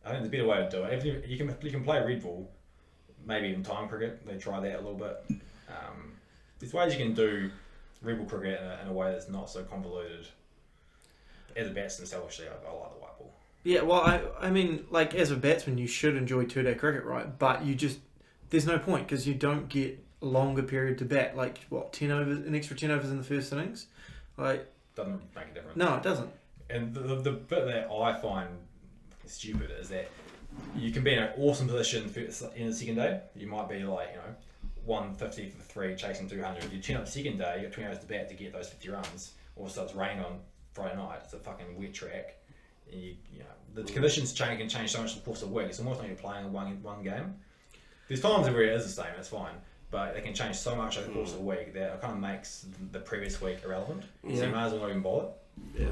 I think there's a better way to do it. If you can play red ball, maybe even time cricket, they try that a little bit. There's ways you can do red ball cricket in a way that's not so convoluted. As a batsman, selfishly, I like the white ball. Yeah, well, I mean, like, as a batsman, you should enjoy 2-day cricket, right? But there's no point, because you don't get a longer period to bat. Like, 10 overs, an extra 10 overs in the first innings? Like, doesn't make a difference. No, it doesn't. And the bit that I find stupid is that you can be in an awesome position in the second day. You might be like, 150 for 3, chasing 200. You turn up the second day, you got 20 hours to bat to get those 50 runs. Also, it's raining on Friday night. It's a fucking wet track. And the conditions can change so much in the course of a week. It's almost like you're playing one game. There's times where it is the same, it's fine. But they can change so much over the course of a week that it kind of makes the previous week irrelevant. Yeah. So you might as well not even bother. Yeah.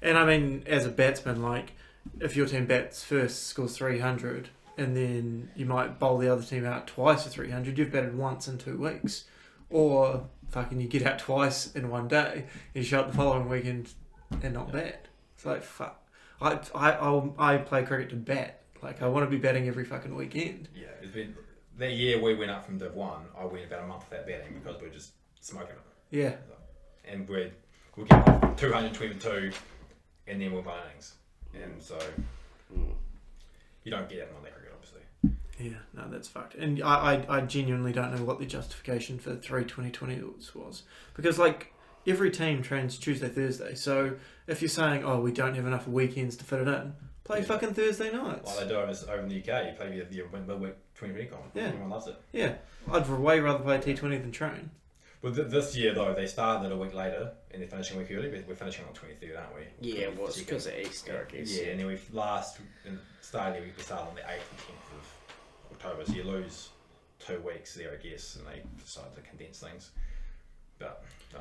And I mean, as a batsman, like, if your team bats first, scores 300, and then you might bowl the other team out twice for 300, you've batted once in 2 weeks. Or fucking you get out twice in one day, you show up the following weekend and not bat. It's like, fuck. I play cricket to bat. Like, I want to be batting every fucking weekend. Yeah, it's been that year we went up from Div 1, I went about a month without batting because we were just smoking it. Yeah. And we're getting 222 and then we're bowling innings. And so You don't get that in Monday cricket, obviously. Yeah, no, that's fucked. And I genuinely don't know what the justification for 3 was. Because, like, every team trains Tuesday, Thursday. So if you're saying, oh, we don't have enough weekends to fit it in, play fucking Thursday nights. Like they do over in the UK, you play your midweek 2020 comp. Yeah. Everyone loves it. Yeah. I'd way rather play T20 than train. But this year, though, they started a week later and they're finishing a week early. We're finishing on 23rd, aren't we? Yeah, well, it's because of Easter, I guess. Yeah, and then we started on the 8th and 10th of October, so you lose 2 weeks there, I guess, and they decided to condense things. But, no.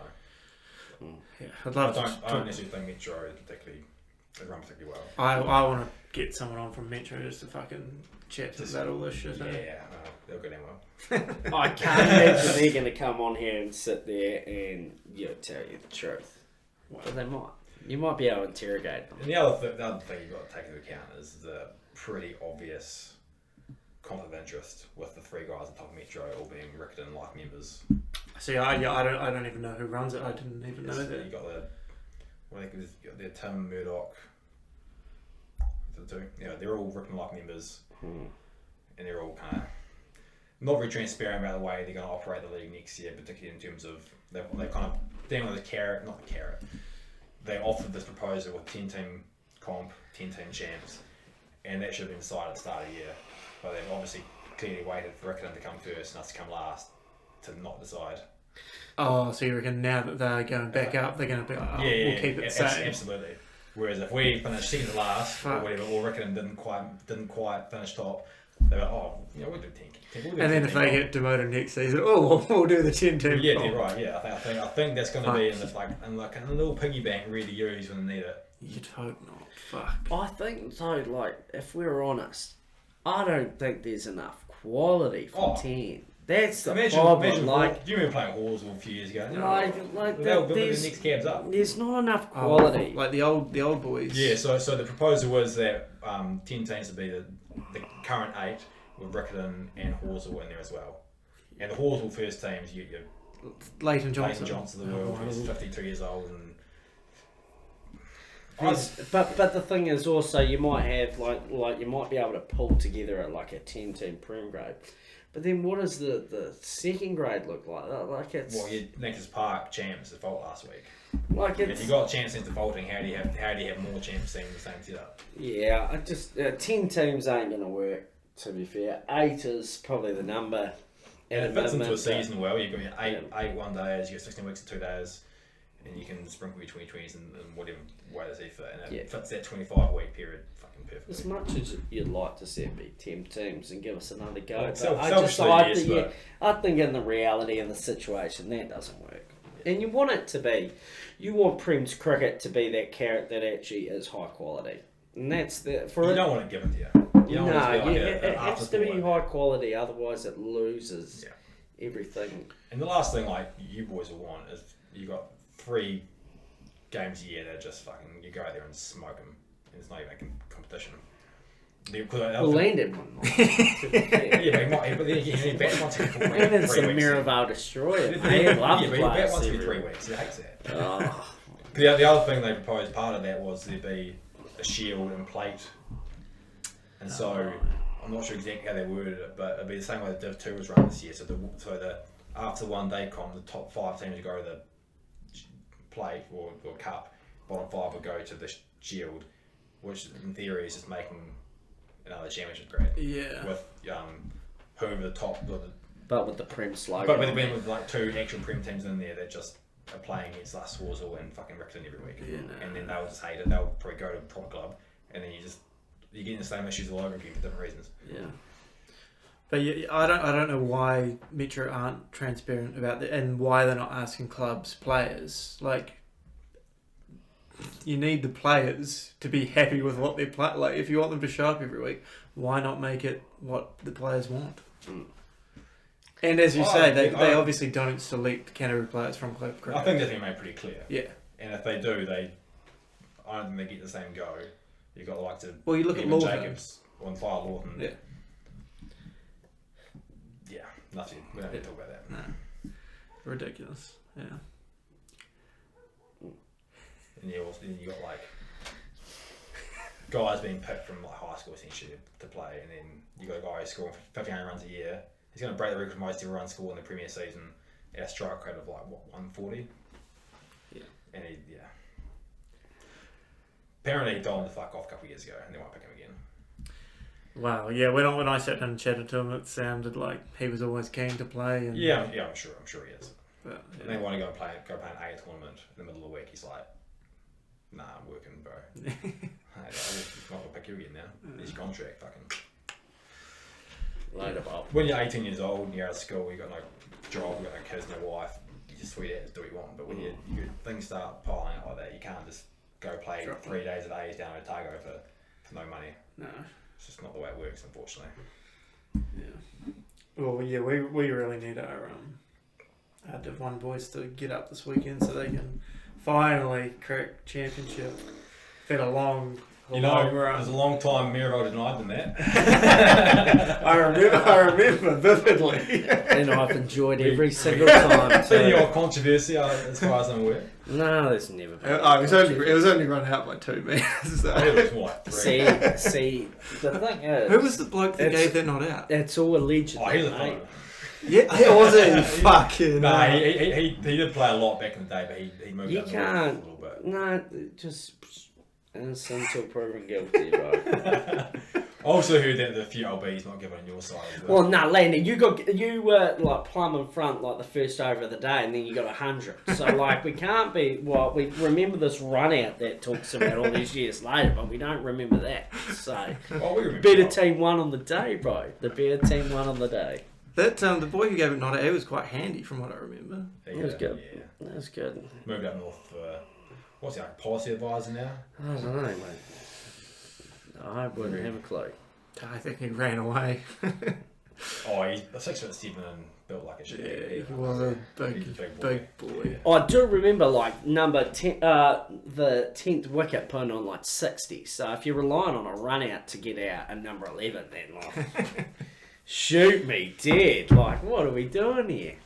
Yeah, I'd love I don't necessarily think Metro run particularly well. I want to get someone on from Metro just to fucking chat about all this shit. Yeah, they'll go down well. I can't imagine they're going to come on here and sit there and tell you the truth. But they might. You might be able to interrogate them. And the other thing you've got to take into account is the pretty obvious conflict of interest with the 3 guys at top of Metro all being Rickton life members. See, I don't even know who runs it. I didn't even know that. You got the Tim Murdoch. They're all Rickton life members, and they're all kind of not very transparent about the way they're going to operate the league next year, particularly in terms of they kind of dealing with not the carrot. They offered this proposal with 10-team comp, 10-team champs, and that should have been decided at the start of the year. But they've obviously clearly waited for Rickton to come first and us to come last to not decide. Oh, so you reckon now that they're going back up, they're going to be like, we'll keep it same. Absolutely. Whereas if we finish second to last or whatever, or Rickton didn't quite finish top, they're like, we'll do 10. And then if they get demoted next season, we'll do the 10-team. Yeah, they're right. Yeah, I think that's going to be in a little piggy bank ready to use when they need it. You'd hope not. Fuck. I think so. Like, if we're honest, I don't think there's enough quality for 10. That's the problem. Imagine, like, do you remember playing Hawes a few years ago? They'll build the next cabs up. There's not enough quality. Like the old boys. Yeah. So the proposal was that 10 teams would be the current 8 with Rickton and Horsell in there as well. And the Horsell first teams, you Leighton Johnson of the world, who's 52 years old, and but the thing is also you might have like you might be able to pull together like a 10-team prem grade, but then what does the second grade look like? Like it's Nickers Park champs default last week. Like it's, if you got champs in defaulting, how do you have more champs in the same setup? Yeah, I just 10 teams ain't gonna work. To be fair, 8 is probably the number. And it fits into a season well. You've got your 8 1 days, you got 16 weeks and 2 days, and you can sprinkle your 2020s in whatever way they see fit. And it fits that 25-week period fucking perfectly. As much as you'd like to see it be 10 teams and give us another go, well, I think in the reality of the situation, that doesn't work. And you want it to be. You want Prem's cricket to be that carrot that actually is high quality. And that's you don't want it given to you. It has to be high quality, otherwise it loses everything. And the last thing like you boys will want is you got 3 games a year that just fucking you go out there and smoke them, and it's not even a competition. Landed one. But then he bats once every 4 weeks. And it's a Miraval destroyer. They love but he bats once every 3 weeks. He hates that. The other thing they proposed, part of that was there'd be a shield and plate. And so, I'm not sure exactly how they worded it, but it'd be the same way the Div 2 was run this year. So after the 1 day comp, the top 5 teams would go to the plate or cup, bottom 5 would go to the shield, which in theory is just making another championship grade. Yeah. With whoever the top... But with the Prem slogan. But with like 2 actual Prem teams in there that just are playing against us, Horsell and fucking Rickton every week. Yeah, and then they'll just hate it. They'll probably go to the proper club, and then you're getting the same issues all over again for different reasons. Yeah. But I don't know why Metro aren't transparent about that and why they're not asking clubs, players. Like, you need the players to be happy with what they're playing. Like, if you want them to show up every week, why not make it what the players want? And as you say, they obviously don't select Canterbury players from club cricket. I think that's been made pretty clear. Yeah. And if they do, I don't think they get the same go. You've got the likes of you look at Lawton. Jacobs on fire Lawton. Yeah. Yeah, nothing. We don't need to talk about that. No. Ridiculous. Yeah. And you got like guys being picked from like high school essentially to play, and then you got a guy who's scoring 1,500 runs a year. He's going to break the record for most ever runs scored in the Premier season at a strike rate of like what 140. Yeah. And apparently he told him to fuck off a couple of years ago, and they won't pick him again. Wow, yeah. When I sat down and chatted to him, it sounded like he was always keen to play. And I'm sure he is. But, And they want to go play an A tournament in the middle of the week. He's like, nah, I'm working, bro. Hey, I'm not gonna pick you again now. There's your contract, fucking. Load of up. When you're 18 years old and you're out of school, you got no job, you got no kids, no wife. You just sweet out, do what you want. But when things start piling up like that, you can't just go play 3 days of A's down at Otago for no money. No. It's just not the way it works, unfortunately. Yeah. Well, yeah, we really need our Div 1 boys to get up this weekend so they can finally crack championship. Been a long run. There's a long time Miraval denied them that. I remember vividly. And I've enjoyed every single time. So your controversy, as far as I'm aware. No, there's never been. It was only run out by 2 meters. So. It was what? 3? See, the thing is... Who was the bloke that gave that not out? It's all alleged. Oh, he was a mate. photo. Yeah, it wasn't fucking... Nah, he did play a lot back in the day, but he moved You up north can't... a little bit. No, just... Innocent until proven guilty, bro. I also heard that the few LB's not given on your side as well. Well, nah, Landy, you were like plumb in front like the first over of the day, and then you got 100. So like we can't be. Well, we remember this run out that talks about all these years later, but we don't remember that. So We remember better that. team won on the day, bro. The better team won on the day. That the boy who gave it not out, he was quite handy from what I remember. That was good. Yeah. That was good. Moved up north for, what's he, like, policy advisor now? I don't know, mate. I wouldn't have a clue. I think he ran away. Oh, he's 6'7" and built like a shit. Yeah, he was a big boy. I do remember like number 10, the 10th wicket putting on like 60. So if you're relying on a run out to get out and number 11, then like, shoot me dead. Like, what are we doing here?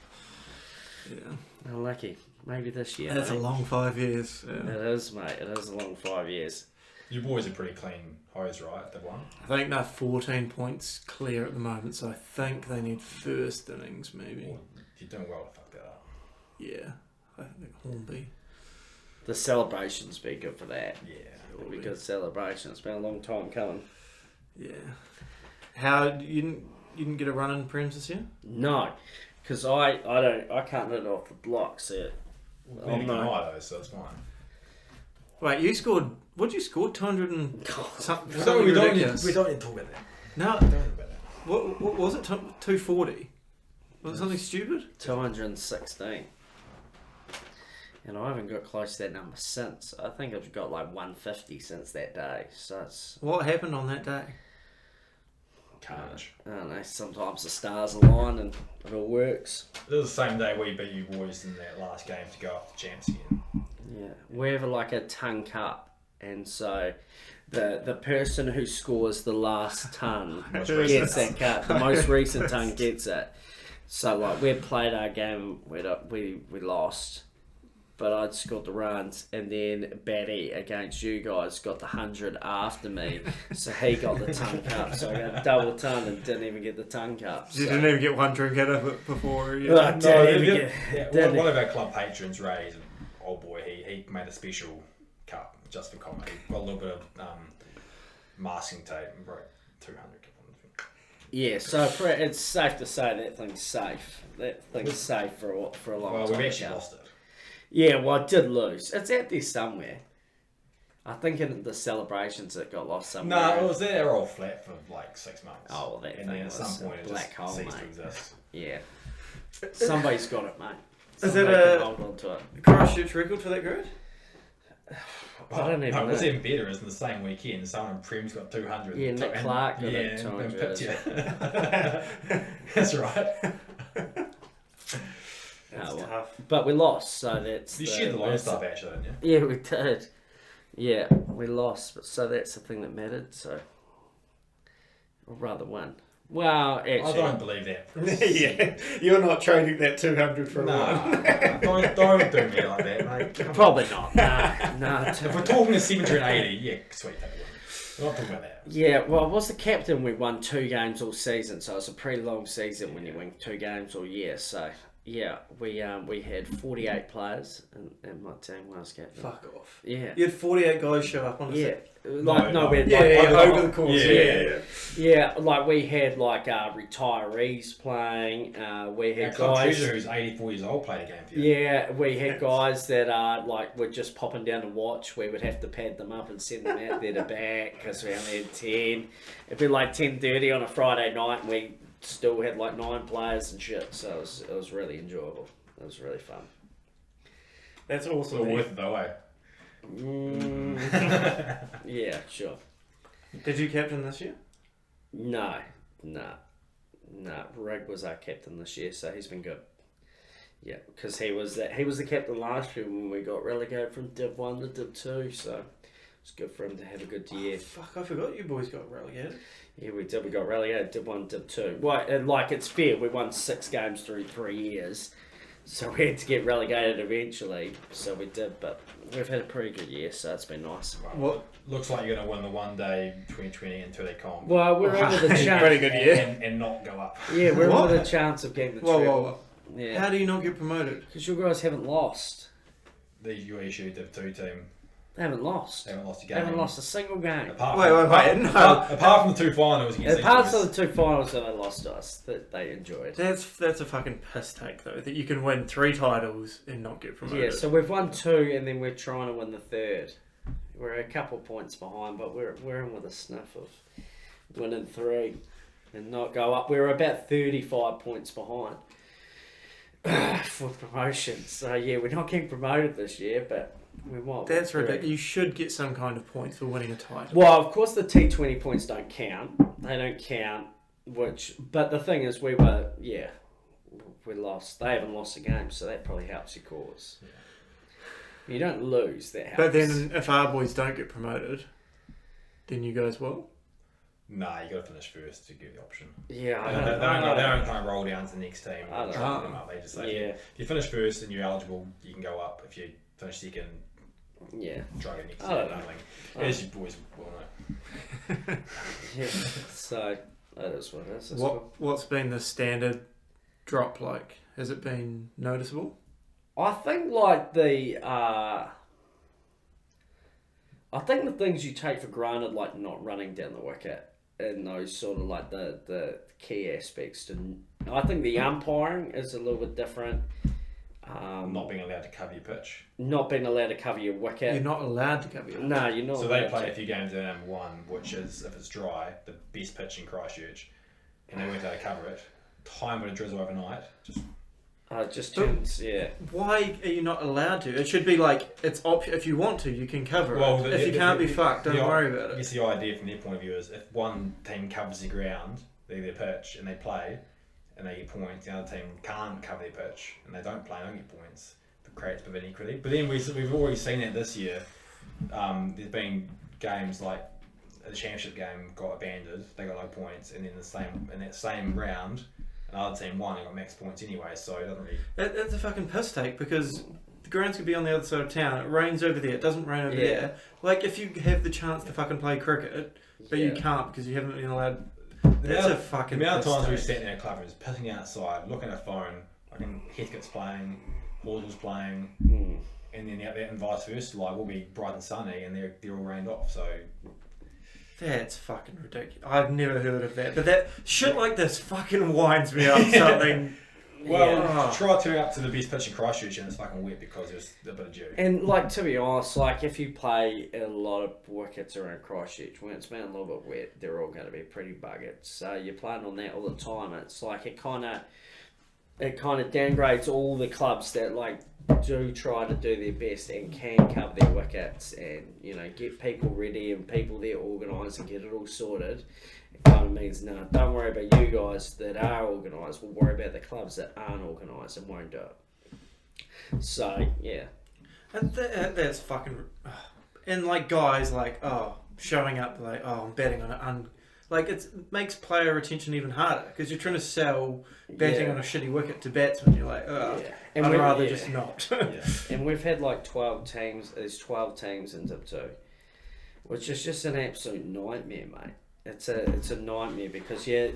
Yeah. Unlucky. Maybe this year. That's a mate. long 5 years. Yeah. It is, mate. It is a long 5 years. You boys are pretty clean Hawes, right? They've won. I think they're 14 points clear at the moment, so I think they need first innings maybe. Well, you're doing well to fuck that up. Yeah, I think Hornby. The celebrations be good for that. Yeah. It'll be good celebration. It's been a long time coming. Yeah. How you didn't get a run in Prems this year? No, because I can't hit it off the block. So Well, you can high though, so it's fine. Wait, you scored. What did you score? 200 and something. We don't ridiculous. need to talk about that. No. Don't talk about that. What was it? 240. Was it something stupid? 216. And I haven't got close to that number since. I think I've got like 150 since that day. So it's... What happened on that day? Carnage. I don't know, sometimes the stars align and it all works. It was the same day we beat you boys in that last game to go up to champs again. Yeah. We have like a ton cup. And so the person who scores the last ton gets that cup. The most recent ton gets it. So like we played our game, we lost. But I'd scored the runs, and then Batty against you guys got the 100 after me, so he got the ton cup. So I got double ton and didn't even get the ton cup. You didn't even get one drink out of it before. Well, I didn't even get. One of our club patrons, Ray, he's an old boy. He made a special cup just for Comet. He got a little bit of masking tape and wrote 200. Yeah, so it's safe to say that thing's safe. That thing's safe for a long time. Well, we've actually lost it. Yeah, well, I did lose. It's out there somewhere. I think in the celebrations it got lost somewhere. No, it was there all flat for like 6 months. Oh, well, that and thing then at was some point a it black just hole, ceased mate. to exist. Yeah. Somebody's got it, mate. Is Somebody it can hold on to it. Christchurch record for that grade? I don't even know. What's even better is in the same weekend, someone in Prem's got 200. Yeah, Nick Clark got it 200. That's right. That's Oh, well. tough. But we lost, so that's... You shared the Lone Star actually, didn't you? Yeah, we did. Yeah, we lost, but so that's the thing that mattered, so... Or rather won. Well, actually... I don't believe that. Yeah, you're not trading that 200 for Nah, one. don't do me like that, mate. Come on. Probably not. Nah. If we're talking a 70 and 80, yeah, sweet, take it. We're not talking about that. Yeah, well, I was the captain. We won 2 games all season, so it's a pretty long season when you win 2 games all year. So yeah, we had 48 players in my team when I was captain. Fuck off. Yeah. You had 48 guys show up on the set. We had over the course. Yeah, like we had like retirees playing. We had guys who's 84 years old played a game for you. Yeah, we had guys that like were just popping down to watch. We would have to pad them up and send them out there to bat because we only had 10. It'd be like 10:30 on a Friday night, and we still had like 9 players and shit. So it was really enjoyable. It was really fun. That's awesome. Well worth it though, eh? Yeah, sure. Did you captain this year? No. Rig was our captain this year, so he's been good. Yeah, because he was the captain last year when we got relegated from Div 1 to Div 2, so it's good for him to have a good year. Oh, fuck, I forgot you boys got relegated. Yeah, we did. We got relegated Div 1, Div 2. Well, and like, it's fair. We won 6 games through 3 years, so we had to get relegated eventually. So we did, but we've had a pretty good year, so it's been nice. Well, looks like you're going to win the one day 2020 and 2-day comp. Well, we're in with a chance. Pretty good year. And not go up. Yeah, we're in with a chance of getting the treble. Whoa. Yeah. How do you not get promoted? Because you guys haven't lost. The USU Div 2 team. They haven't lost. They haven't lost a game. They haven't lost a single game. Apart from the 2 finals against Apart from the 2 finals that they lost to us, that they enjoyed. That's a fucking piss take though, that you can win 3 titles and not get promoted. Yeah, so we've won 2 and then we're trying to win the 3rd. We're a couple points behind, but we're in with a sniff of winning 3 and not go up. We're about 35 points behind for promotion. So yeah, we're not getting promoted this year, but we might. That's ridiculous. You should get some kind of points for winning a title. Well, of course the T20 points don't count. They don't count. But the thing is, we lost. They haven't lost a game, so that probably helps your cause. Yeah. You don't lose, that helps. But then if our boys don't get promoted, then you guys will? Nah, you got to finish first to give the option. Yeah, they don't kind of roll down to the next team. I don't know. Them up. They just say, if you finish first and you're eligible, you can go up. If you finish second, try again next year. As you boys will know. Yeah, so that is what it is. What's been the standard drop like? Has it been noticeable? I think like I think the things you take for granted, like not running down the wicket, and those sort of like the key aspects. I think the umpiring is a little bit different. Not being allowed to cover your pitch. Not being allowed to cover your wicket. You're not allowed to cover your wicket. No, you're not. So they play a few games at number 1, which is, if it's dry, the best pitch in Christchurch, and they weren't able to cover it. Time would drizzle overnight. Just turns, yeah. Why are you not allowed to? It should be like, it's if you want to, you can cover it. If you can't be fucked, don't worry about it. I guess the idea from their point of view is if one team covers the ground, their pitch, and they play, and they get points, the other team can't cover their pitch, and they don't play, and don't get points. It creates a bit of inequity. But then we've already seen that this year. There's been games like the championship game got abandoned, they got no points, and then in that same round, another team won and got max points anyway, so it doesn't really... That's a fucking piss take, because the grounds could be on the other side of town, it rains over there, it doesn't rain over there. Like, if you have the chance to fucking play cricket, but you can't because you haven't been allowed... That's a fucking piss take. The amount of times we've sat in our club is pissing outside, looking at a phone, I think Heathcote's playing, Hawes was playing, and then out there and vice versa, like, we'll be bright and sunny, and they're all rained off, so... That's fucking ridiculous. I've never heard of that. But that shit like this fucking winds me up something. Try turning up to the best pitch in Christchurch and it's fucking wet because there's a bit of dew. And like, to be honest, like if you play a lot of wickets around Christchurch, when it's been a little bit wet, they're all going to be pretty buggered. So you're playing on that all the time. It's like it kind of downgrades all the clubs that like do try to do their best and can cover their wickets and get people ready and people there organised and get it all sorted. It kind of means no, don't worry about you guys that are organised. We'll worry about the clubs that aren't organised and won't do it. So yeah, that's fucking. And like guys like showing up like I'm betting on it. Like, it makes player retention even harder because you're trying to sell batting on a shitty wicket to batsmen. You're like, I'd rather just not. And we've had like 12 teams. There's 12 teams in Div 2. which is just an absolute nightmare, mate. It's a nightmare because you're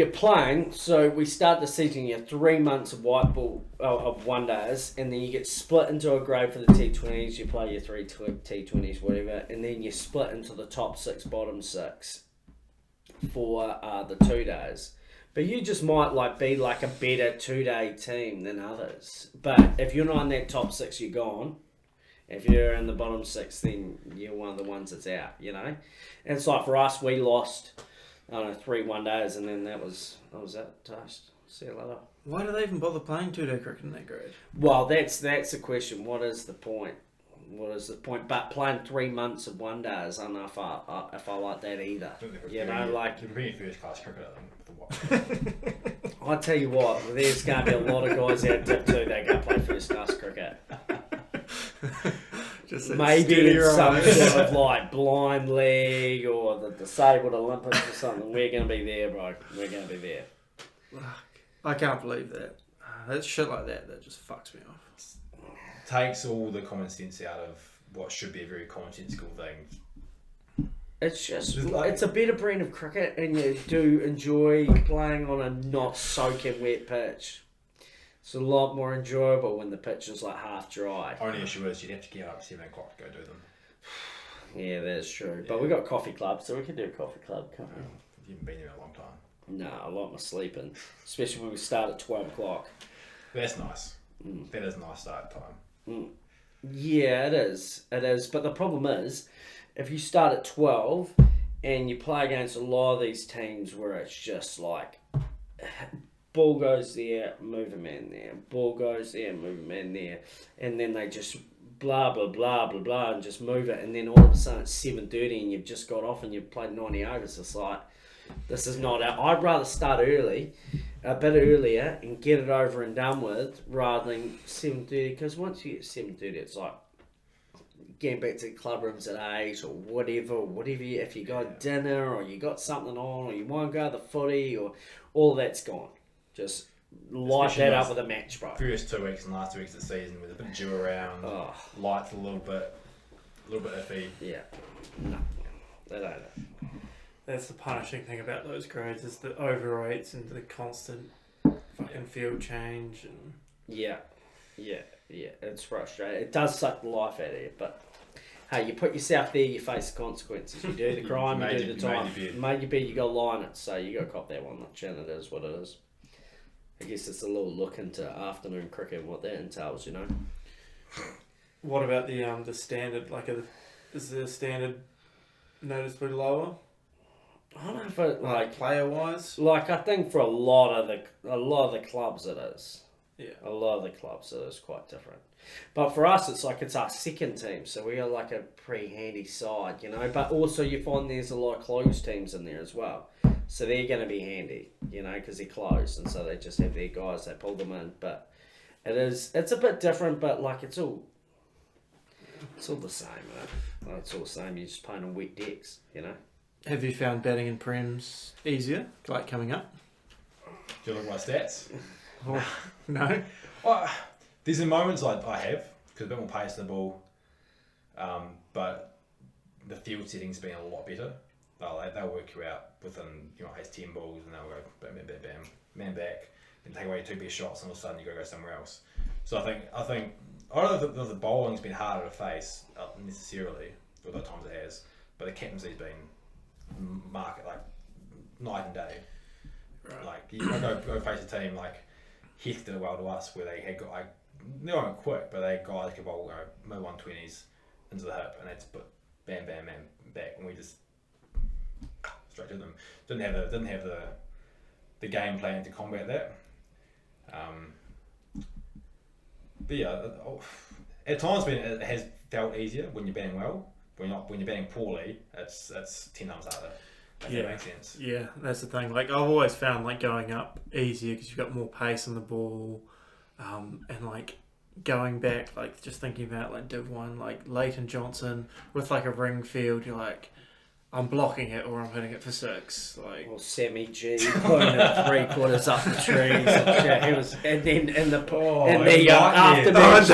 playing. So we start the season. You have 3 months of white ball of one days, and then you get split into a grade for the T20s. You play your 3 T20s, whatever, and then you split into the top 6, bottom 6 for the 2 days. But you just might be like a better 2-day team than others. But if you're not in that top 6, you're gone. If you're in the bottom 6, then you're one of the ones that's out, And it's like for us, we lost, 3 1-days, and then that was it. Toast. See you later. Why do they even bother playing 2-day cricket in that grade? Well, that's the question. What is the point? But playing 3 months of 1 day, I don't know if I like that either. You're pretty first class cricket, I think. I tell you what, there's going to be a lot of guys out there too that go play first class cricket. Just maybe in some sort of like blind league or the disabled Olympics or something. We're going to be there, bro. We're going to be there. I can't believe that. That's shit like that just fucks me off. Takes all the common sense out of what should be a very commonsensical thing. It's just, it's a better brand of cricket, and you do enjoy playing on a not soaking wet pitch. It's a lot more enjoyable when the pitch is like half dry. Only issue is you'd have to get up at 7 o'clock to go do them. Yeah, that's true. Yeah. But we got coffee club, so we can do a coffee club, can't we? You haven't been there in a long time. No, I like my sleeping, especially when we start at 12 o'clock. That's nice. That is a nice start time. Yeah, it is. It is. But the problem is, if you start at 12 and you play against a lot of these teams where it's just like, ball goes there, move a man there, ball goes there, move a man there, and then they just blah, blah, blah, blah, blah, and just move it, and then all of a sudden it's 7:30 and you've just got off and you've played 90 overs. It's like, this is not out. I'd rather start early, a bit earlier, and get it over and done with, rather than 7:30, because once you get 7:30, it's like getting back to the club rooms at 8 or whatever, if you got dinner or you got something on or you want to go to the footy, or all that's gone. Just light that up with a match, bro. First 2 weeks and last 2 weeks of the season with a bit of dew around, lights a little bit iffy. Yeah, no, that ain't it. That's the punishing thing about those grades, is the overrates and the constant fucking field change. And Yeah, it's frustrating. It does suck the life out of you, but hey, you put yourself there, you face the consequences. You do the crime, you do the time. Made your bed, you got to lie in it, so you got to cop that one. Chin, it is what it is. I guess it's a little look into afternoon cricket and what that entails, what about the standard? Is the standard noticeably lower? I don't know if it like player wise. Like I think for a lot of the clubs it is. Yeah. A lot of the clubs it is quite different. But for us it's our second team, so we are like a pretty handy side, But also you find there's a lot of closed teams in there as well. So they're going to be handy, because they're closed, and so they just have their guys, they pull them in. But it's a bit different, but like it's all the same, man. It's all the same. You're just playing on wet decks, Have you found batting in Prems easier, like coming up? Do you look at my stats? Oh, no. There's some moments I have, because a bit more pace in the ball, but the field setting's been a lot better. They'll work you out within, has 10 balls, and they'll go bam, bam, bam, bam, man back, and take away 2 best shots, and all of a sudden you got to go somewhere else. So I think I don't know if the bowling's been harder to face necessarily, although at times it has, but the captaincy's been market like night and day. Right. Like you go face a team like Heath did well to us, where they had got they weren't quick, but they had guys could bowl mid 120s into the hip, and they'd put bam, bam, bam back, and we just straight to them. Didn't have the game plan to combat that. But yeah, at times it has felt easier when you're batting well. When you're batting poorly, it's 10 times harder. If that makes sense. Yeah, that's the thing. Like I've always found going up easier because you've got more pace on the ball, and going back, just thinking about Div 1, Leighton Johnson with a ring field, you're like, I'm blocking it or I'm hitting it for 6. Like, Or Sammy G putting it 3/4 up the trees and shit. He was, and then in the aftermatch,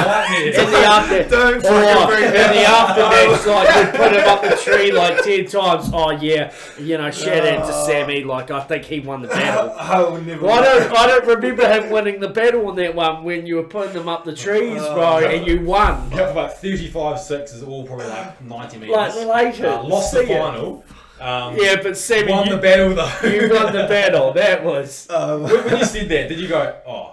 don't fucking bring in that the up. aftermatch, like we put him up the tree like 10 times. Oh yeah, shout out to Sammy. Like I think he won the battle. I will never. Well, I don't remember him winning the battle on that one when you were putting them up the trees, bro, and you won. Yeah, about 35-6 is all probably like 90 metres. Like later, lost the final. Yeah, but Sammy, won the battle though. You won the battle. That was. When you said that, did you go, oh?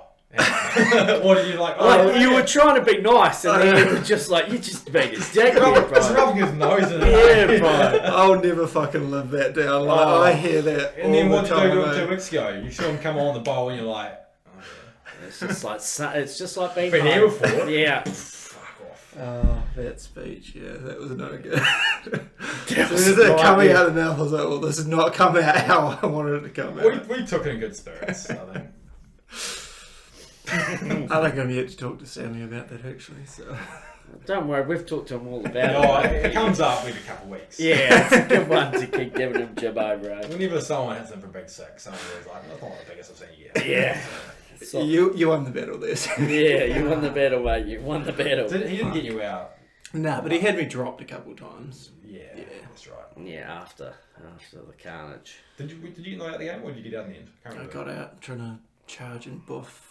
What did you like? Like, you were trying to be nice, and then you were just like, you just being his dick, bro. It's rubbing his nose in it. Yeah, bro. I'll never fucking live that down. Like, I hear that. And then what the did you time, do 2 weeks ago? You saw him come on the bowl, and you're like, oh, yeah. It's just like being Been here before. Yeah. Fuck off. Oh, that speech, yeah, that was no good. That As was soon as it not coming good. out of the mouth, I was like, well, this is not coming out how I wanted it to come out. We took it in good spirits, I think. I think I'm yet to talk to Sammy about that, actually, so... Don't worry, we've talked to him all about it. It comes up every couple of weeks. Yeah, it's a good one to keep giving him jib over, eh? Whenever someone hits him for big 6, someone is like, that's not the biggest I've seen yet. Yeah. So, You won the battle there, Sammy. yeah, you won the battle, mate. You won the battle. He didn't get you out. Nah, but he had me dropped a couple times. Yeah, that's right. Yeah, after the carnage. Did you get knocked out the game, or did you get out in the end? Can't I remember. got out trying to charge and buff.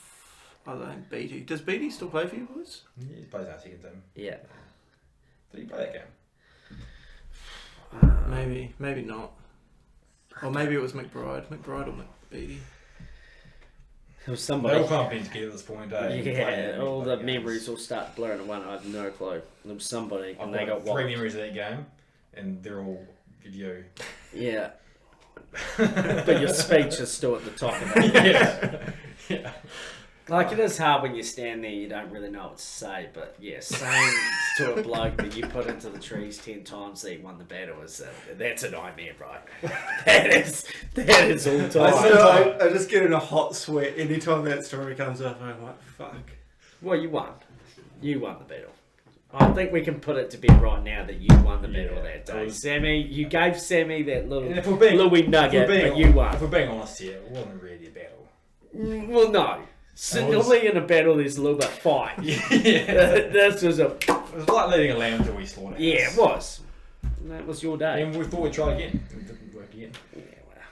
I think Beatty. Does Beatty still play for you boys? Yeah, he plays our second team. Yeah. Did he play that game? Maybe not. Or maybe it was McBride. McBride or McBeatty. It was They somebody. all clumped in together at this point, eh? Yeah, all the memories all start blurring away. I have no clue. There was somebody, and they got 3 wiped. memories of that game, and they're all with you. Yeah. But your speech is still at the top of it. Yeah. Like, it is hard when you stand there, you don't really know what to say, but yeah, saying to a bloke that you put into the trees 10 times that he won the battle that's a nightmare, bro. That is all time. I just get in a hot sweat anytime that story comes up, and I'm like, fuck. Well, you won. You won the battle. I think we can put it to bed right now that you won the battle that day. Sammy, you gave Sammy that little Louis nugget, but you won. If we're being honest here, it wasn't really a battle. Well, no. So normally in a battle there's a little bit of fight. Yeah. This was It was like leading a lamb till we slaughtered it. Yeah, it was. That was your day. And we thought we'd try again. It didn't work again. Yeah, well.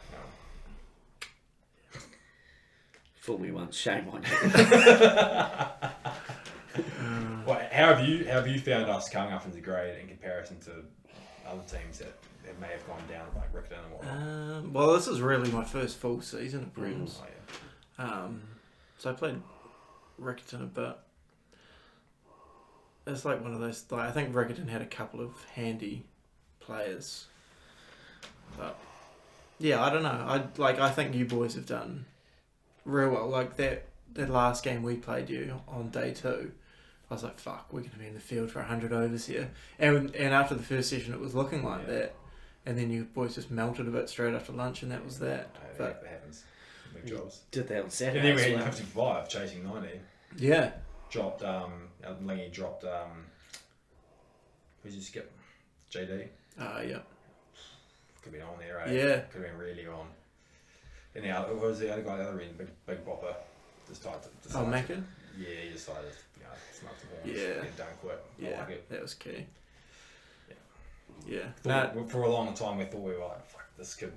Fool me once, shame on you. Well, how have you found us coming up into grade in comparison to other teams that may have gone down, like Rickerton and whatnot? Well, this is really my first full season of Brems. Oh, yeah. So I played Rickerton a bit. It's like one of those. Like, I think Rickerton had a couple of handy players, but yeah, I don't know. I think you boys have done real well. Like that last game we played you on day 2. I was like, fuck, we're going to be in the field for 100 overs here. And after the first session, it was looking like that. And then you boys just melted a bit straight after lunch, and that was that. That happens. Big jobs. Did that on And Saturday. then we as had well. 55 chasing 90. Yeah. Dropped, Lingy dropped, who'd you skip? JD? Yeah. Could be on there, eh? Yeah. Could have been really on. And the other, what was the other guy, the other end, big bopper? Decided. Macca? Yeah, he decided, smoke some horns. Yeah. And don't quit. I Yeah, like it. that was key. Yeah. Yeah. For a long time, we thought we were like, fuck, this could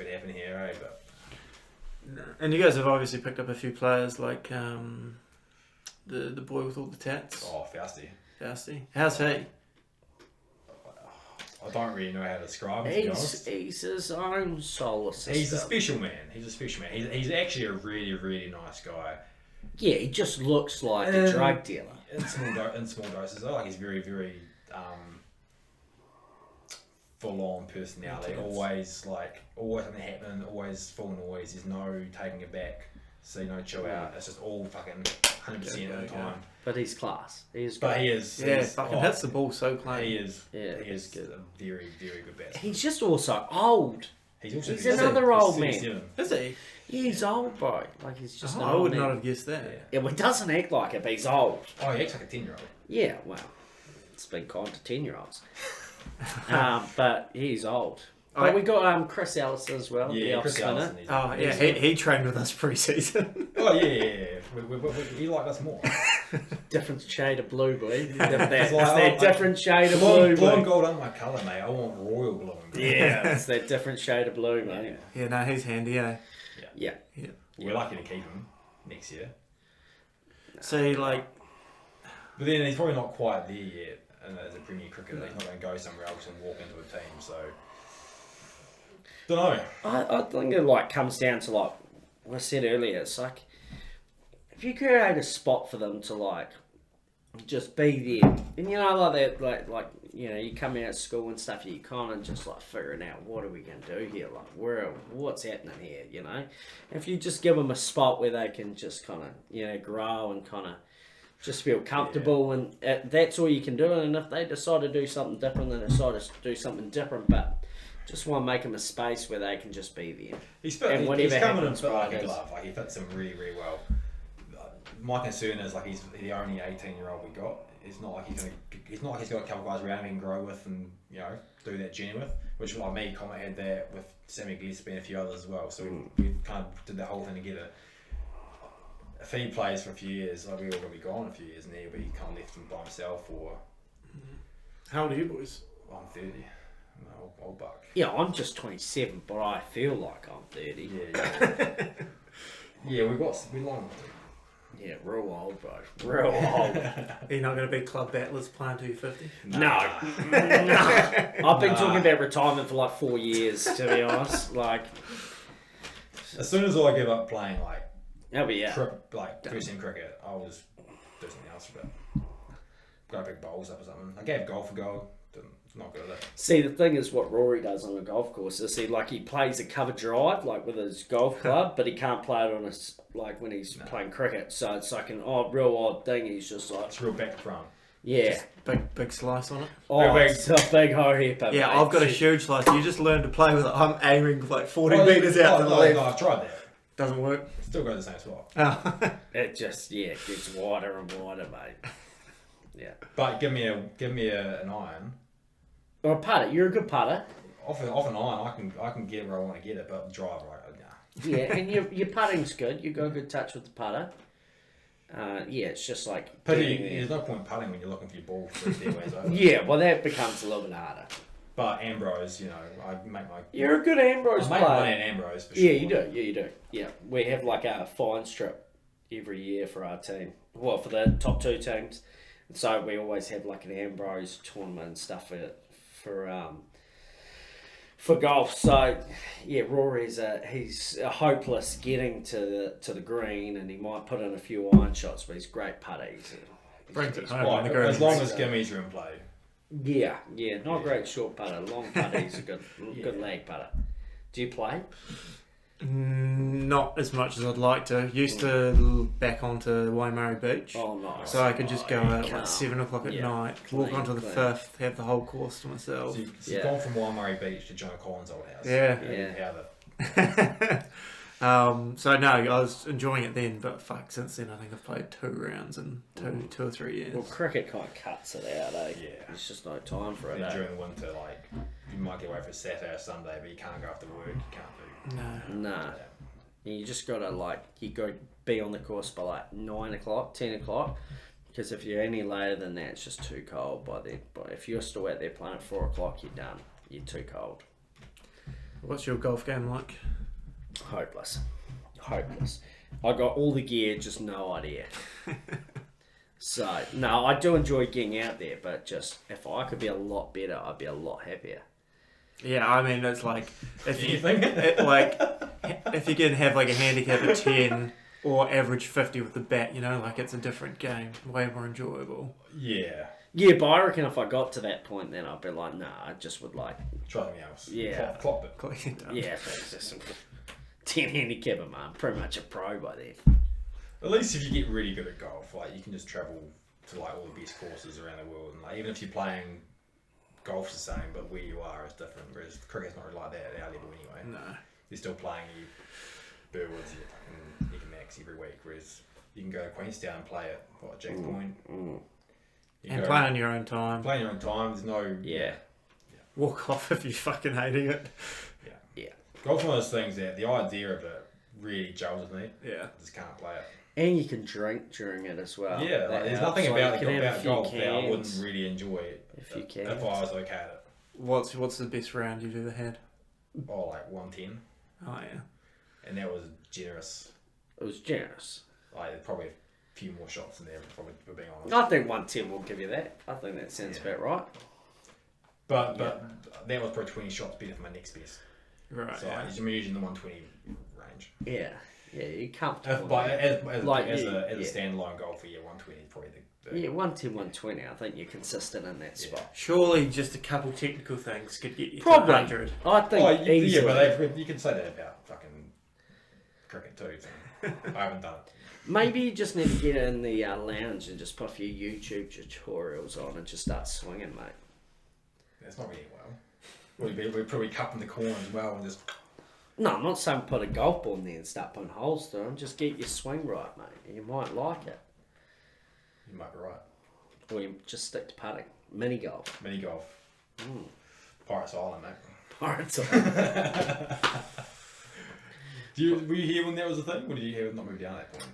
happen here, eh? But And you guys have obviously picked up a few players like the boy with all the tats, Fausty. Fausty. How's he? I don't really know how to describe him, to be honest. He's his own solar system. He's a special man. He's actually a really, really nice guy. Yeah, he just looks like a drug dealer. In small doses, though. Like, he's very, very full-on personality. Always something happening. Always full noise. There's no taking it back. So no chill out. It's just all fucking 100% of the time. But he's class. He is. But Good. he is. Yeah, fucking hits the ball so clean. He is. Yeah, he is good. a very, very good batsman. He's just also old. He's another old man. 37. Is he? He's old, bro. Like, he's just. I would not have guessed that. Yeah, well, he doesn't act like it, but he's old. Oh, he acts like a 10-year-old. Yeah, well, it's been kind to 10-year-olds. But he's old. I- But we got Chris Ellis as well. the Yeah, off Chris spinner. Allison. Oh yeah, he trained with us pre-season. Oh yeah. He liked us more. Different shade of blue, boy. It's That's like, that different shade of blue blue, and boy. gold aren't my colour, mate. I want royal blue. Yeah, it's that different shade of blue, mate. Yeah, no, he's handy, eh? Yeah. We're lucky to keep him next year. See, like, But then he's probably not quite there yet. And as a Premier cricketer, he's not going to go somewhere else and walk into a team. So, don't know. I think it like comes down to like what I said earlier. It's like if you create a spot for them to like just be there, and you know like that, like you know you come out of school and stuff, you kind of just like figuring out what are we gonna do here, like what's happening here, you know. If you just give them a spot where they can just kind of grow and kind of just feel comfortable, and that's all you can do. And if they decide to do something different, then decide to do something different, but. Just want to make them a space where they can just be there. He's fit. And He's coming in happens, fit like a right, glove. Like he fits him really, really well. My concern is like he's the only 18-year-old we got. It's not like he's got a couple of guys around him he can grow with and do that journey with. Which like me, Comet had that with Sammy Gillespie and a few others as well. So we kind of did the whole thing together. If he plays for a few years, like we're all gonna be gone in a few years, and he'll be kind of left him by himself. Or how old are you boys? I'm 30. No, old buck. Yeah, I'm just 27, but I feel like I'm 30. Yeah. Yeah, we long. Yeah, real old, bro. Real old. Are you not going to be club battlers playing till you're 50? No. I've been talking about retirement for like 4 years, to be honest. Like, as soon as I give up playing oh, but yeah. First team cricket, I'll just do something else for it. Go pick bowls up or something. I gave golf a go. Not good at it. See, the thing is what Rory does on a golf course is he plays a cover drive like with his golf club, but he can't play it on his when he's playing cricket. So it's like an real odd thing. He's just like it's real back to front. Yeah. Just big slice on it. Oh, it's a big hoe hipper. Yeah, mate. I've got a huge slice. You just learn to play with it. I'm aiming like 40 metres out to the left. No, I've tried that. Doesn't work. Still go to the same spot. Oh. It just gets wider and wider, mate. Yeah. But give me an iron. Or a putter. You're a good putter. Off an iron, I can get it where I want to get it, but drive nah. Yeah, and your putting's good. You've got a good touch with the putter. It's just like... There's no point putting when you're looking for your ball 3 fairways over. Yeah, well, that becomes a little bit harder. But Ambrose, I make my... You're a good Ambrose I player. make money at Ambrose, for sure. Yeah, you do. Yeah, you do. Yeah, we have like a fines trip every year for our team. Well, for the top 2 teams. So we always have like an Ambrose tournament and stuff for golf. So yeah, Rory's he's hopeless getting to the green, and he might put in a few iron shots, but he's a great putter. Brings it He's home. Right, as long as Gimmy's room play. Yeah, not a great short putter. Long putter, he's a good leg putter. Do you play? Not as much as I'd like to. Used to back onto Waimari Beach. Oh, nice. So I could just go out calm. like 7 o'clock at Yeah. night, Clean, walk onto the clean. 5th, have the whole course to myself. So you've gone from Waimari Beach to John Collins' old house. Yeah. So no, I was enjoying it then, but fuck, since then I think I've played 2 rounds in 2 or 3 years. Well, cricket kind of cuts it out, eh? Yeah. There's just no time for it. And Eh? during the winter, you might get away for Saturday or Sunday, but you can't go after work. You can't do. No. Nah. You just gotta you go be on the course by like 9 o'clock, 10 o'clock, because if you're any later than that, it's just too cold by then. But if you're still out there playing at 4 o'clock, you're done. You're too cold. What's your golf game like? Hopeless. I got all the gear, just no idea. So no, I do enjoy getting out there, but just if I could be a lot better, I'd be a lot happier. Yeah, I mean it's like if you Anything? if you can have like a handicap of 10 or average 50 with the bat, it's a different game, way more enjoyable. Yeah. Yeah, but I reckon if I got to that point, then I'd be like, nah, I just would Try something else. Yeah. Clop it. yeah, it's just 10 handicap, man. I'm pretty much a pro by then. At least if you get really good at golf, you can just travel to all the best courses around the world, and even if you're playing golf's the same, but where you are is different. Whereas cricket's not really like that at our level anyway. No. You're still playing Burwoods, you can max every week. Whereas you can go to Queenstown and play at Jack's Point. And play on your own time. Play on your own time. There's no. Yeah. walk off if you're fucking hating it. Yeah. Golf's one of those things that the idea of it really gels with me. Yeah. I just can't play it. And you can drink during it as well. Yeah, like, there's nothing you about can have a few golf that I cans. wouldn't really enjoy If you can. if I was okay at it. What's the best round you've ever had? Oh, like 110. Oh yeah. And that was generous. It was generous. Like, probably a few more shots in there, probably, for being honest. I think 110 will give you that. I think that sounds about right. But that was probably 20 shots better than my next best. Right. So Yeah. I'm using the 120 range. Yeah. Yeah, you're comfortable. But as a yeah. standalone golfer, 120 is probably the Yeah, 110, 120. I think you're consistent in that spot. Surely just a couple technical things could get you Probably. to 100. I think easily. but you can say that about fucking cricket too. So I haven't done it. Maybe you just need to get in the lounge and just put a few YouTube tutorials on and just start swinging, mate. That's not really well. We'd probably cup in the corner as well and just. No, I'm not saying put a golf ball in there and start putting holes through them. Just get your swing right, mate. You might like it. You might be right. Or you just stick to putting. Mini golf. Mini golf. Pirates Island, mate. Pirates. Were you here when that was a thing, or did you hear it not move down at that point?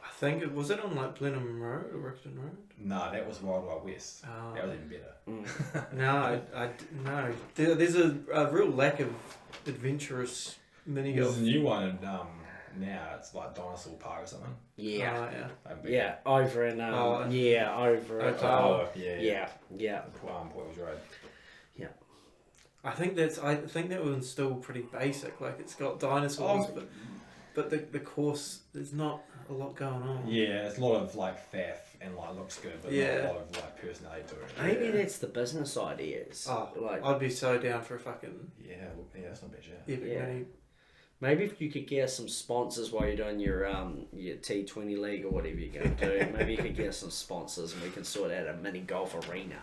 I think it was on like Blenheim Road or Rixton Road. No, that was Wild Wild West. Oh. That was even better. No, no. There's a real lack of adventurous mini There's golf. a new one now. It's like Dinosaur Park or something. Yeah. Yeah. Yeah, over in over at yeah. Portals Road. I think that one's still pretty basic. Like it's got dinosaurs, but the course there's not a lot going on. Yeah, it's a lot of like faff and like looks good, but not a lot of like personality to it. Maybe that's the business ideas. Oh, like I'd be so down for a fucking that's not bad shit. epic mini. maybe if you could get us some sponsors while you're doing your T20 league or whatever you're going to do. Maybe you could get us some sponsors and we can sort out a mini golf arena.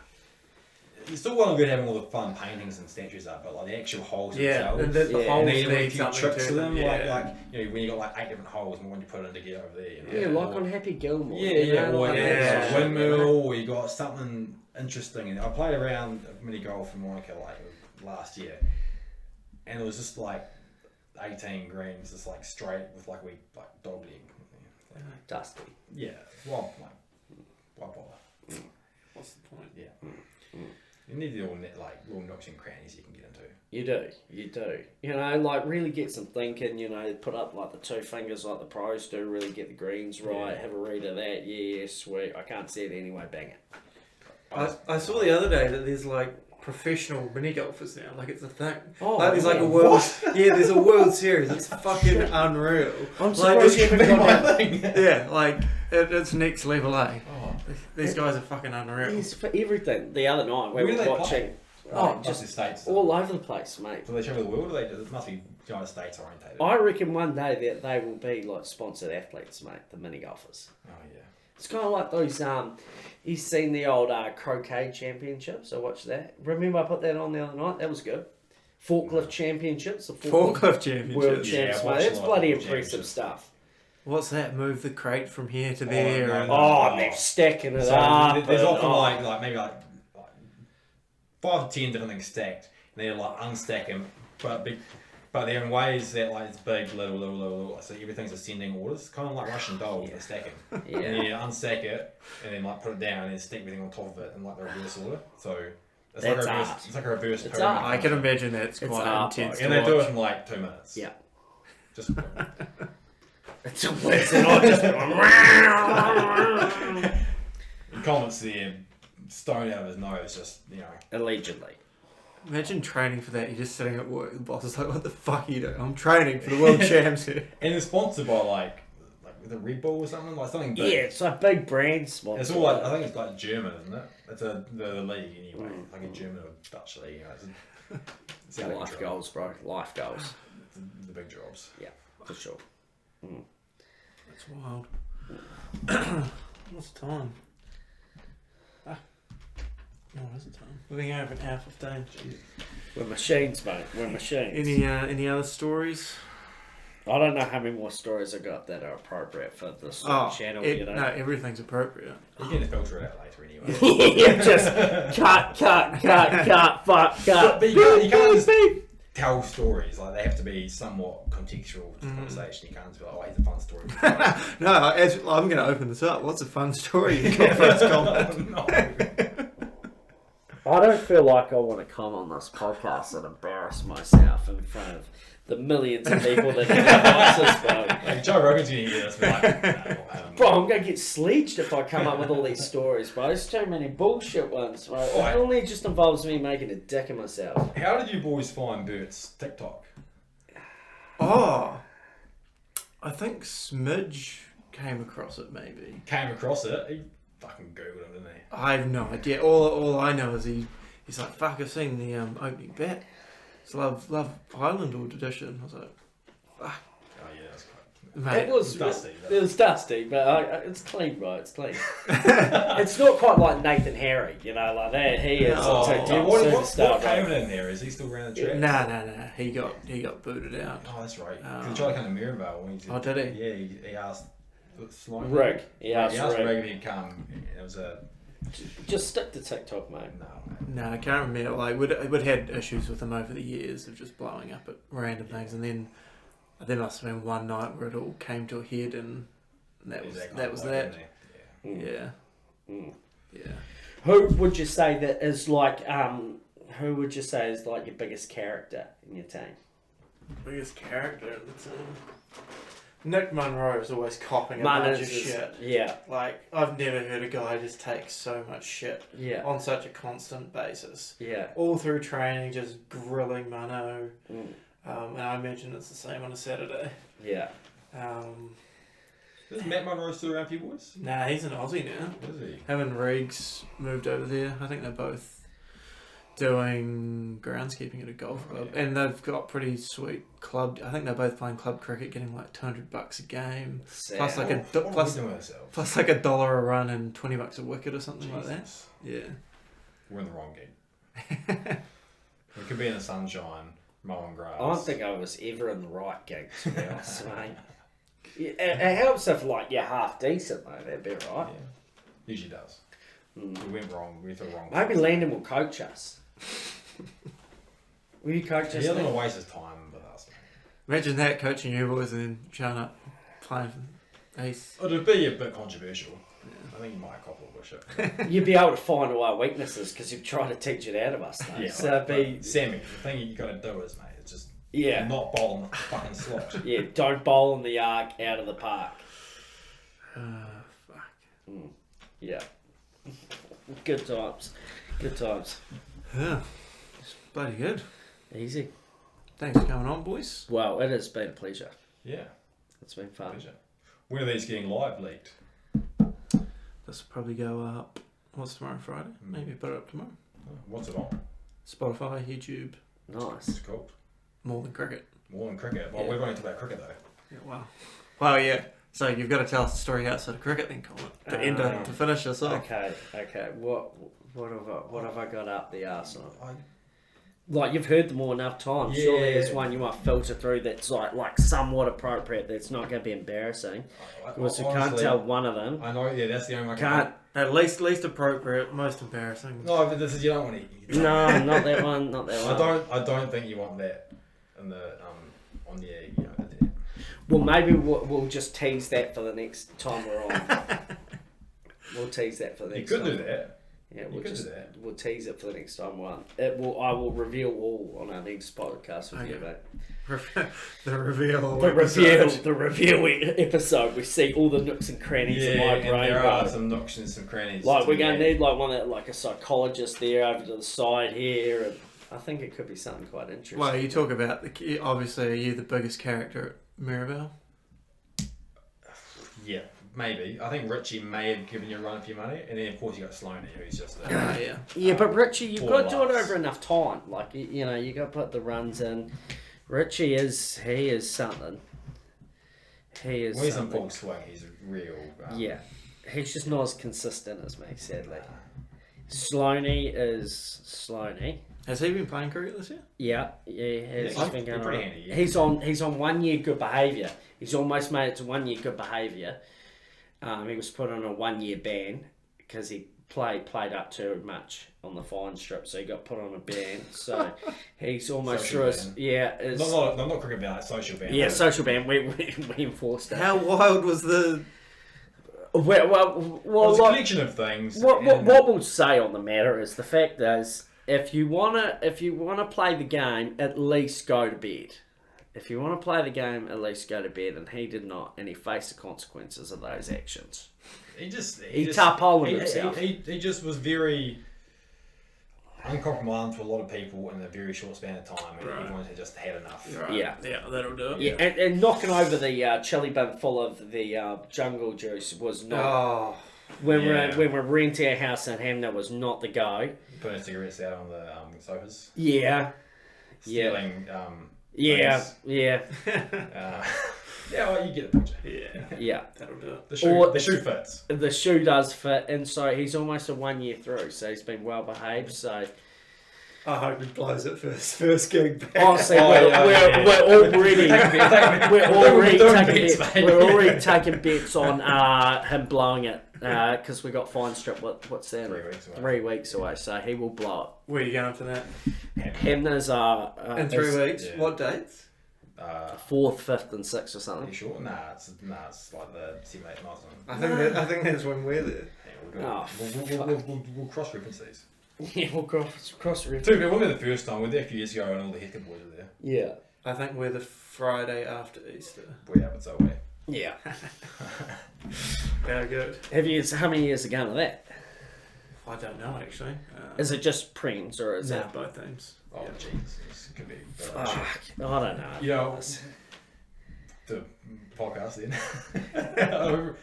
It's still well and good having all the fun paintings and statues up, but like the actual holes themselves. And the holes need a need few something tricks to to them. them. Like when you got like 8 different holes and one you put in to get over there. Yeah, like on Happy Gilmore. Or Yeah. windmill, or you got something interesting. And I played around mini golf in Monica like last year, and it was just like 18 greens, just like straight with like dog leg. Dusty. Yeah, well, why bother? What's the point? Yeah. You need the little nooks and crannies you can get into. You do. You know, like really get some thinking, you know, put up like the 2 fingers like the pros do, really get the greens right, have a read of that, yeah, sweet. I can't see it anyway, bang it. I saw the other day that there's like professional mini golfers now, like it's a thing. Oh, like there's like a world, there's a World Series. It's fucking unreal. I'm like, surprised you haven't got that. yeah, like it's next level A. These guys are fucking unreal. It's for everything. The other night we Where were do they watching. play? Just the States. All over the place, mate. Do they travel the world, or it must be United States orientated? I reckon one day that they will be like sponsored athletes, mate. The mini golfers. Oh yeah. It's kind of like those. You've seen the old croquet championships. I watched that. Remember I put that on the other night. That was good. Forklift championships. The Forklift championships. World champs, mate. That's bloody impressive stuff. What's that? Move the crate from here to there. no. And they're stacking it So up. there's often maybe 5 to 10 different things stacked, and they're like unstack them, but they're in ways that like it's big, little. So everything's ascending orders, kind of like Russian dolls. They're stacking. Yeah. And you unstack it, and then like put it down, and then stick everything on top of it in like the reverse order. So it's like a reverse. art. It's like a reverse It's pyramid. art. I can imagine that's quite art, intense. And to they do watch. it in like 2 minutes. Yeah. Just. It's a lesson. I just. Comet's there, stone out of his nose, just Allegedly. Imagine training for that. You're just sitting at work. The boss is like, "What the fuck are you doing?" I'm training for the world champs here. And it's sponsored by like the Red Bull or something, like something big. Yeah, it's a big brand sponsor. It's all like, I think it's like German, isn't it? It's the league anyway, like a German or Dutch league. It's a Life goals, bro. Life goals. The big jobs. Yeah, for sure. That's wild. What's the time? No, what is the time? We're being over an hour 15. We're machines, mate. We're machines. Any other stories? I don't know how many more stories I got that are appropriate for this channel. You know, no, everything's appropriate. You're going to filter it out later anyway. yeah, just cut, fuck, cut. But you can't just tell stories. Like, they have to be somewhat contextual to the conversation. You can't just be like, oh, here's a fun story. No, I'm going to open this up. What's a fun story you got for us, Comet? No. I don't feel like I want to come on this podcast and embarrass myself in front of the millions of people that have us, bro. Like, Joe Rogan's going to hear this, but like, Bro, I'm going to get sledged if I come up with all these stories, bro. There's too many bullshit ones, bro. It only just involves me making a dick of myself. how did you boys find Bert's TikTok? Oh, I think Smidge came across it, maybe. Came across it. He fucking googled him, didn't he? I have no idea. All I know is he's like, fuck, I've seen the opening bet. It's Love Island audition. I was like, fuck. Oh yeah, that's quite. Mate, It was dusty, It was dusty, but it's clean, bro. It's clean. It's not quite like Nathan Harry, you know, like that. He is No. a TikTok Yeah, what superstar. came bro. in there? Is he still around the track? Nah. He got booted out. Oh, that's right. He tried to come to Mirabelle when he did. Oh, did he? Yeah, he asked Sloan. Rig. He asked Rig Rig. if he'd come. It was a Just stick to TikTok, mate. no. No, I can't remember. Like, we'd had issues with him over the years of just blowing up at random things, and then there must have been one night where it all came to a head, and that was that. Yeah. Yeah. Who would you say that is like? Who would you say is like your biggest character in your team? Biggest character in the team. Nick Munro is always copping a Munro's bunch of is- shit. Yeah, Like, I've never heard a guy just take so much shit yeah, on such a constant basis. yeah. All through training, just grilling Mano. Mm. And I imagine it's the same on a Saturday. Yeah. Is Matt Monroe still around for you boys? Nah, he's an Aussie now. Is he? Him and Riggs moved over there. I think they're both doing groundskeeping at a golf club. Yeah. And they've got pretty sweet club. I think they're both playing club cricket, getting like $200 a game. Plus like Sad. What are we doing ourselves? Plus like $1 a run and $20 a wicket or something like that. Jesus. Yeah. We're in the wrong gig. We could be in the sunshine, mowing grass. I don't think I was ever in the right gig, to be honest, mate. Yeah, it helps if like you're half decent, though. That'd be right. Yeah. Usually does. Mm. We went wrong. We went to the wrong. Maybe Landon will coach us. Will you coach us? He doesn't Landon? want to waste his time with us. Imagine that, coaching you boys and then showing up playing for Ace. It'd be a bit controversial. I think you might cop a shit. You'd be able to find all our weaknesses because you've tried to teach it out of us, though. Yeah, So it'd be Sammy, the thing you got to do is, mate, it's just yeah, not bowl in the fucking slot. yeah. Don't bowl in the arc out of the park. Fuck. Yeah. Good times. Good times. Yeah. It's bloody good. Easy. Thanks for coming on, boys. Well, it has been a pleasure. Yeah, It's been fun. pleasure. When are these getting live leaked? This will probably go up. What's tomorrow? Friday? Maybe put it up tomorrow. What's it on? Spotify, YouTube, Nice. It's called more than cricket. more than cricket. Well, Yeah. we're going to talk about cricket though. Yeah, wow. Well, yeah. So you've got to tell us a story outside of cricket, then, Colin, to end it, to finish us off. Okay. What have I got up the arse on? I, Like you've heard them all enough times. Yeah. Surely there's one you might filter through that's like somewhat appropriate. That's not going to be embarrassing. Because you can't honestly, tell one of them. I know. Yeah, that's the only one. I Can't. At least appropriate, most embarrassing. No, but this is you don't want to. No, not that one. Not that one. I don't think you want that in the on the you know. The, Well, maybe we'll just tease that for the next time we're on. We'll tease that for the you next could time. do that. Yeah, You we'll could just do that. we'll tease it for the next time we're on. I will reveal all on our next podcast with you, Okay. mate. The reveal. The episode. reveal episode. We see all the nooks and crannies of my and brain. there bro. are some nooks and some crannies. Like to we're be gonna had. need like one that like a psychologist there over to the side here, and I think it could be something quite interesting. Well, you talk about obviously, are you the biggest character at Mirabelle? Yeah, maybe. I think Richie may have given you a run for your money, and then of course you got Sloaney, who's just Yeah. Yeah, but Richie, you've Four got to do it laughs. over enough time. Like you know, you got to put the runs in. Richie he is something. He is when he's in something. full swing, he's a real. Yeah, he's just not as consistent as me, sadly. Sloaney is Sloaney. Has he been playing cricket this year? Yeah, he has. Yeah, He's been going pretty on. handy, yeah. He's on 1 year good behaviour. He's almost made it to 1 year good behaviour. He was put on a 1 year ban because he played up too much on the fine strip, so he got put on a ban. So he's almost Social through his ban. Not cricket ban, like social ban. yeah, social ban. We enforced it. How wild was the... Well, It was a collection of things. What we'll say on the matter is the fact is if you wanna play the game, at least go to bed. If you want to play the game, at least go to bed. And he did not, and he faced the consequences of those actions. He tarpaulin himself. He just was very uncompromising to a lot of people in a very short span of time, and everyone had just had enough. Right. Yeah. Yeah, that'll do it. Yeah, and knocking over the chili bin full of the jungle juice was not. Oh, When we're renting a house in Hamner was not the go. Putting cigarettes out on the sofas. Yeah. Stealing. Yeah. things. Yeah. Yeah, well, you get the picture. yeah. Yeah. That'll do it. The shoe fits. The shoe does fit, and so he's almost a 1 year through, so he's been well behaved. So I hope he blows it for his first gig back. honestly, we're already taking bets on him blowing it because we got fine strip. What's that? 3 weeks away. 3 weeks away, so he will blow Where are you going for that? it. Hamner's In 3 weeks? yeah. What dates? 4th, 5th, and 6th or Are you something. sure? Nah, it's like the 7, 8 months. I think that's when we're there. Yeah, we'll cross-reference these. Yeah, we'll cross reference. Too, we were the first time. We were there a few years ago, and all the Hector boys were there. Yeah. I think we're the Friday after Easter. We have it so way. Yeah. How good. How many years ago to that? I don't know actually. Is it just Preens or is it? both teams? Oh, jeez, this could be. Fuck, I don't know. You know, the podcast then.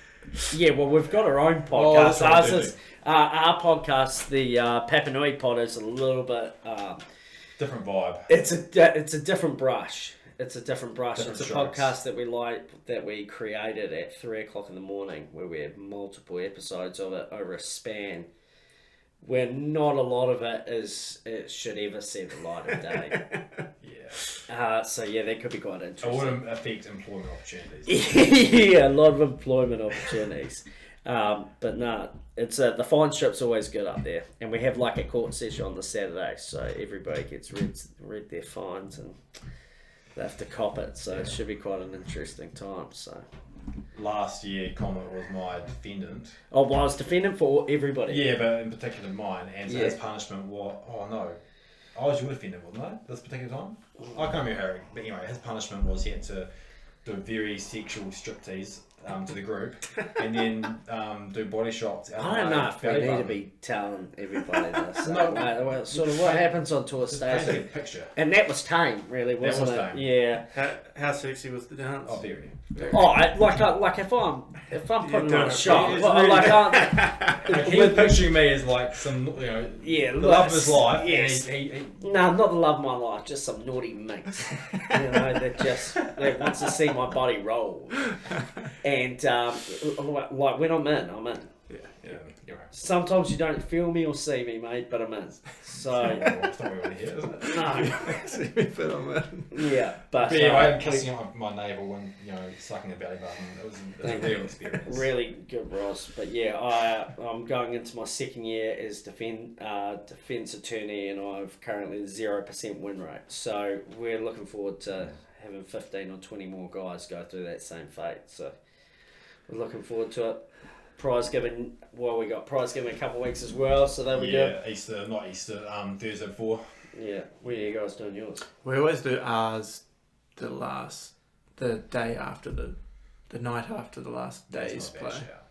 Yeah, well, we've got our own Oh, podcast. that's right, Our podcast, the Papanui pod, is a little bit. Different vibe. It's a different brush. It's a different brush. Different it's a strokes. podcast that we created at 3:00 in the morning, where we have multiple episodes of it over a span. Where not a lot of it should ever see the light of day. Yeah. So yeah, that could be quite It interesting. wouldn't affect employment opportunities. Yeah, a lot of employment opportunities. But nah, it's the fine strip's always good up there, and we have like a court session on the Saturday, so everybody gets read their fines and they have to cop it. So it should be quite an interesting time. So Last year, Comet was my defendant. well, I was defending for everybody. Yeah, but in particular mine, and so Yeah. his punishment was, oh no, I was your defendant, wasn't I, this particular time? I can't remember how, but anyway, his punishment was he had to do a very sexual striptease to the group, and then do body shots. Out I don't my know if we belly need to button. be telling everybody this. No. Well, sort of what happens on tour Just paint a station. picture. And that was tame, really, wasn't was it? tame. Yeah. How sexy was the dance? Oh, very. Oh, like if I'm putting You're on a doing shot, it. Like He was picturing me as like some, yeah, the love of his life. Yes. And he No, not the love of my life, just some naughty minx. That wants to see my body roll. And like when I'm in. yeah, you're right. Sometimes you don't feel me or see me, mate, but I'm in. So It's not really here, is it? no, See me put on that. yeah, but But anyway, I'm kissing my navel and sucking the belly button. It was a real experience. really good, Ross. But yeah, I'm going into my second year as defence attorney, and I've currently 0% win rate. So we're looking forward to having 15 or 20 more guys go through that same fate. So we're looking forward to it. Prize giving, we got prize giving a couple of weeks as well, so that'll be good. Yeah, not Easter, Thursday before. Yeah, where are you guys doing yours? We always do ours the day after the night after the last day's That's not a play. bad shout.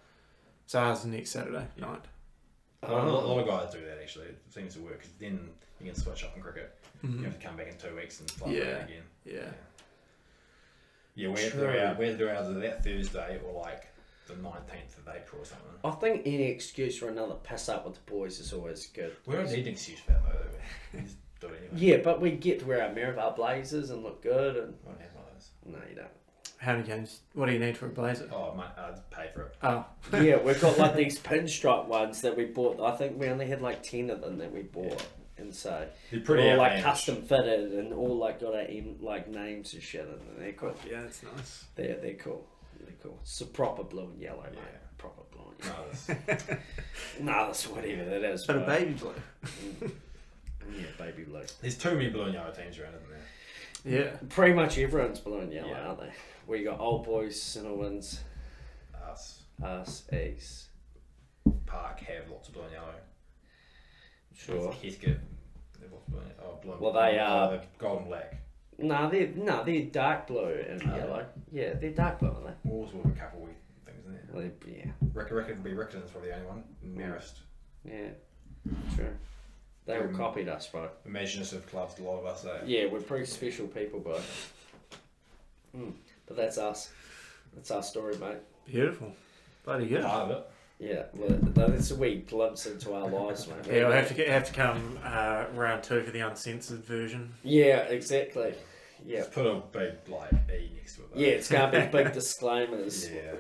So ours is next Saturday night. A lot of guys do that actually. It seems to work because then you can switch up in cricket. Mhm. You have to come back in 2 weeks and fly Yeah. back again. Yeah. Yeah, we have to do ours that Thursday or like the 19th of April or something. I think any excuse for another piss up with the boys is always good. We don't need an excuse for that though. We just do it anyway. Yeah, but we get to wear our Mirabar blazers and look good, and I don't have one of those. no, you don't. How many games? What do you need for a blazer? Oh, mate, I'd pay for it. Oh, Yeah, we've got like these pinstripe ones that we bought. I think we only had like 10 of them that we bought. and so They're pretty they're all like outlandish. custom fitted and all like got like names and shit, and they're cool. Yeah, that's nice. They're cool. They're cool. It's a proper blue and yellow, mate. Yeah. Proper blue and No, yellow. that's- Nah, that's whatever that is. But a bro. baby blue. Yeah, baby blue. There's too many blue and yellow teams around, isn't there? Yeah. Pretty much everyone's blue and yellow, Yeah. aren't they? We got Old Boys, Cinnamons, Us, East. Park have lots of blue and yellow. Sure. Heathcote, they've lots of blue and yellow. Oh, blue and Well, they are- the golden black. They're dark blue and Are they? yellow. Yeah, they're dark blue, aren't they? Wolves will have a couple of things in there. Well, yeah. Rickerton's probably the only one. Marist. Yeah. True. They all copied us, bro. Imaginative clubs, a lot of us there. Yeah, we're pretty special people, bro. But that's us. That's our story, mate. Beautiful. Bloody good. Part of it. Yeah, well, that's a wee glimpse into our lives, mate. Yeah, we'll have to come round 2 for the uncensored version. Yeah, exactly. Yeah. Just put a big like E next to it. Though. Yeah, it's going to be big disclaimers. Yeah.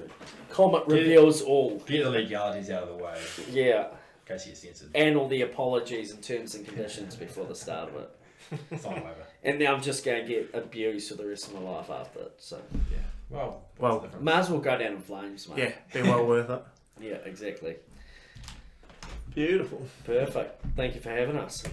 Comet reveals all. Get the legalities out of the way Yeah. in case you get censored. And all the apologies and terms and conditions before the start of it. Sign over. And now I'm just going to get abused for the rest of my life after it. So, Yeah. Well, Well, different? might as well go down in flames, mate. Yeah, be well worth it. Yeah, exactly. Beautiful. Perfect. Thank you for having us.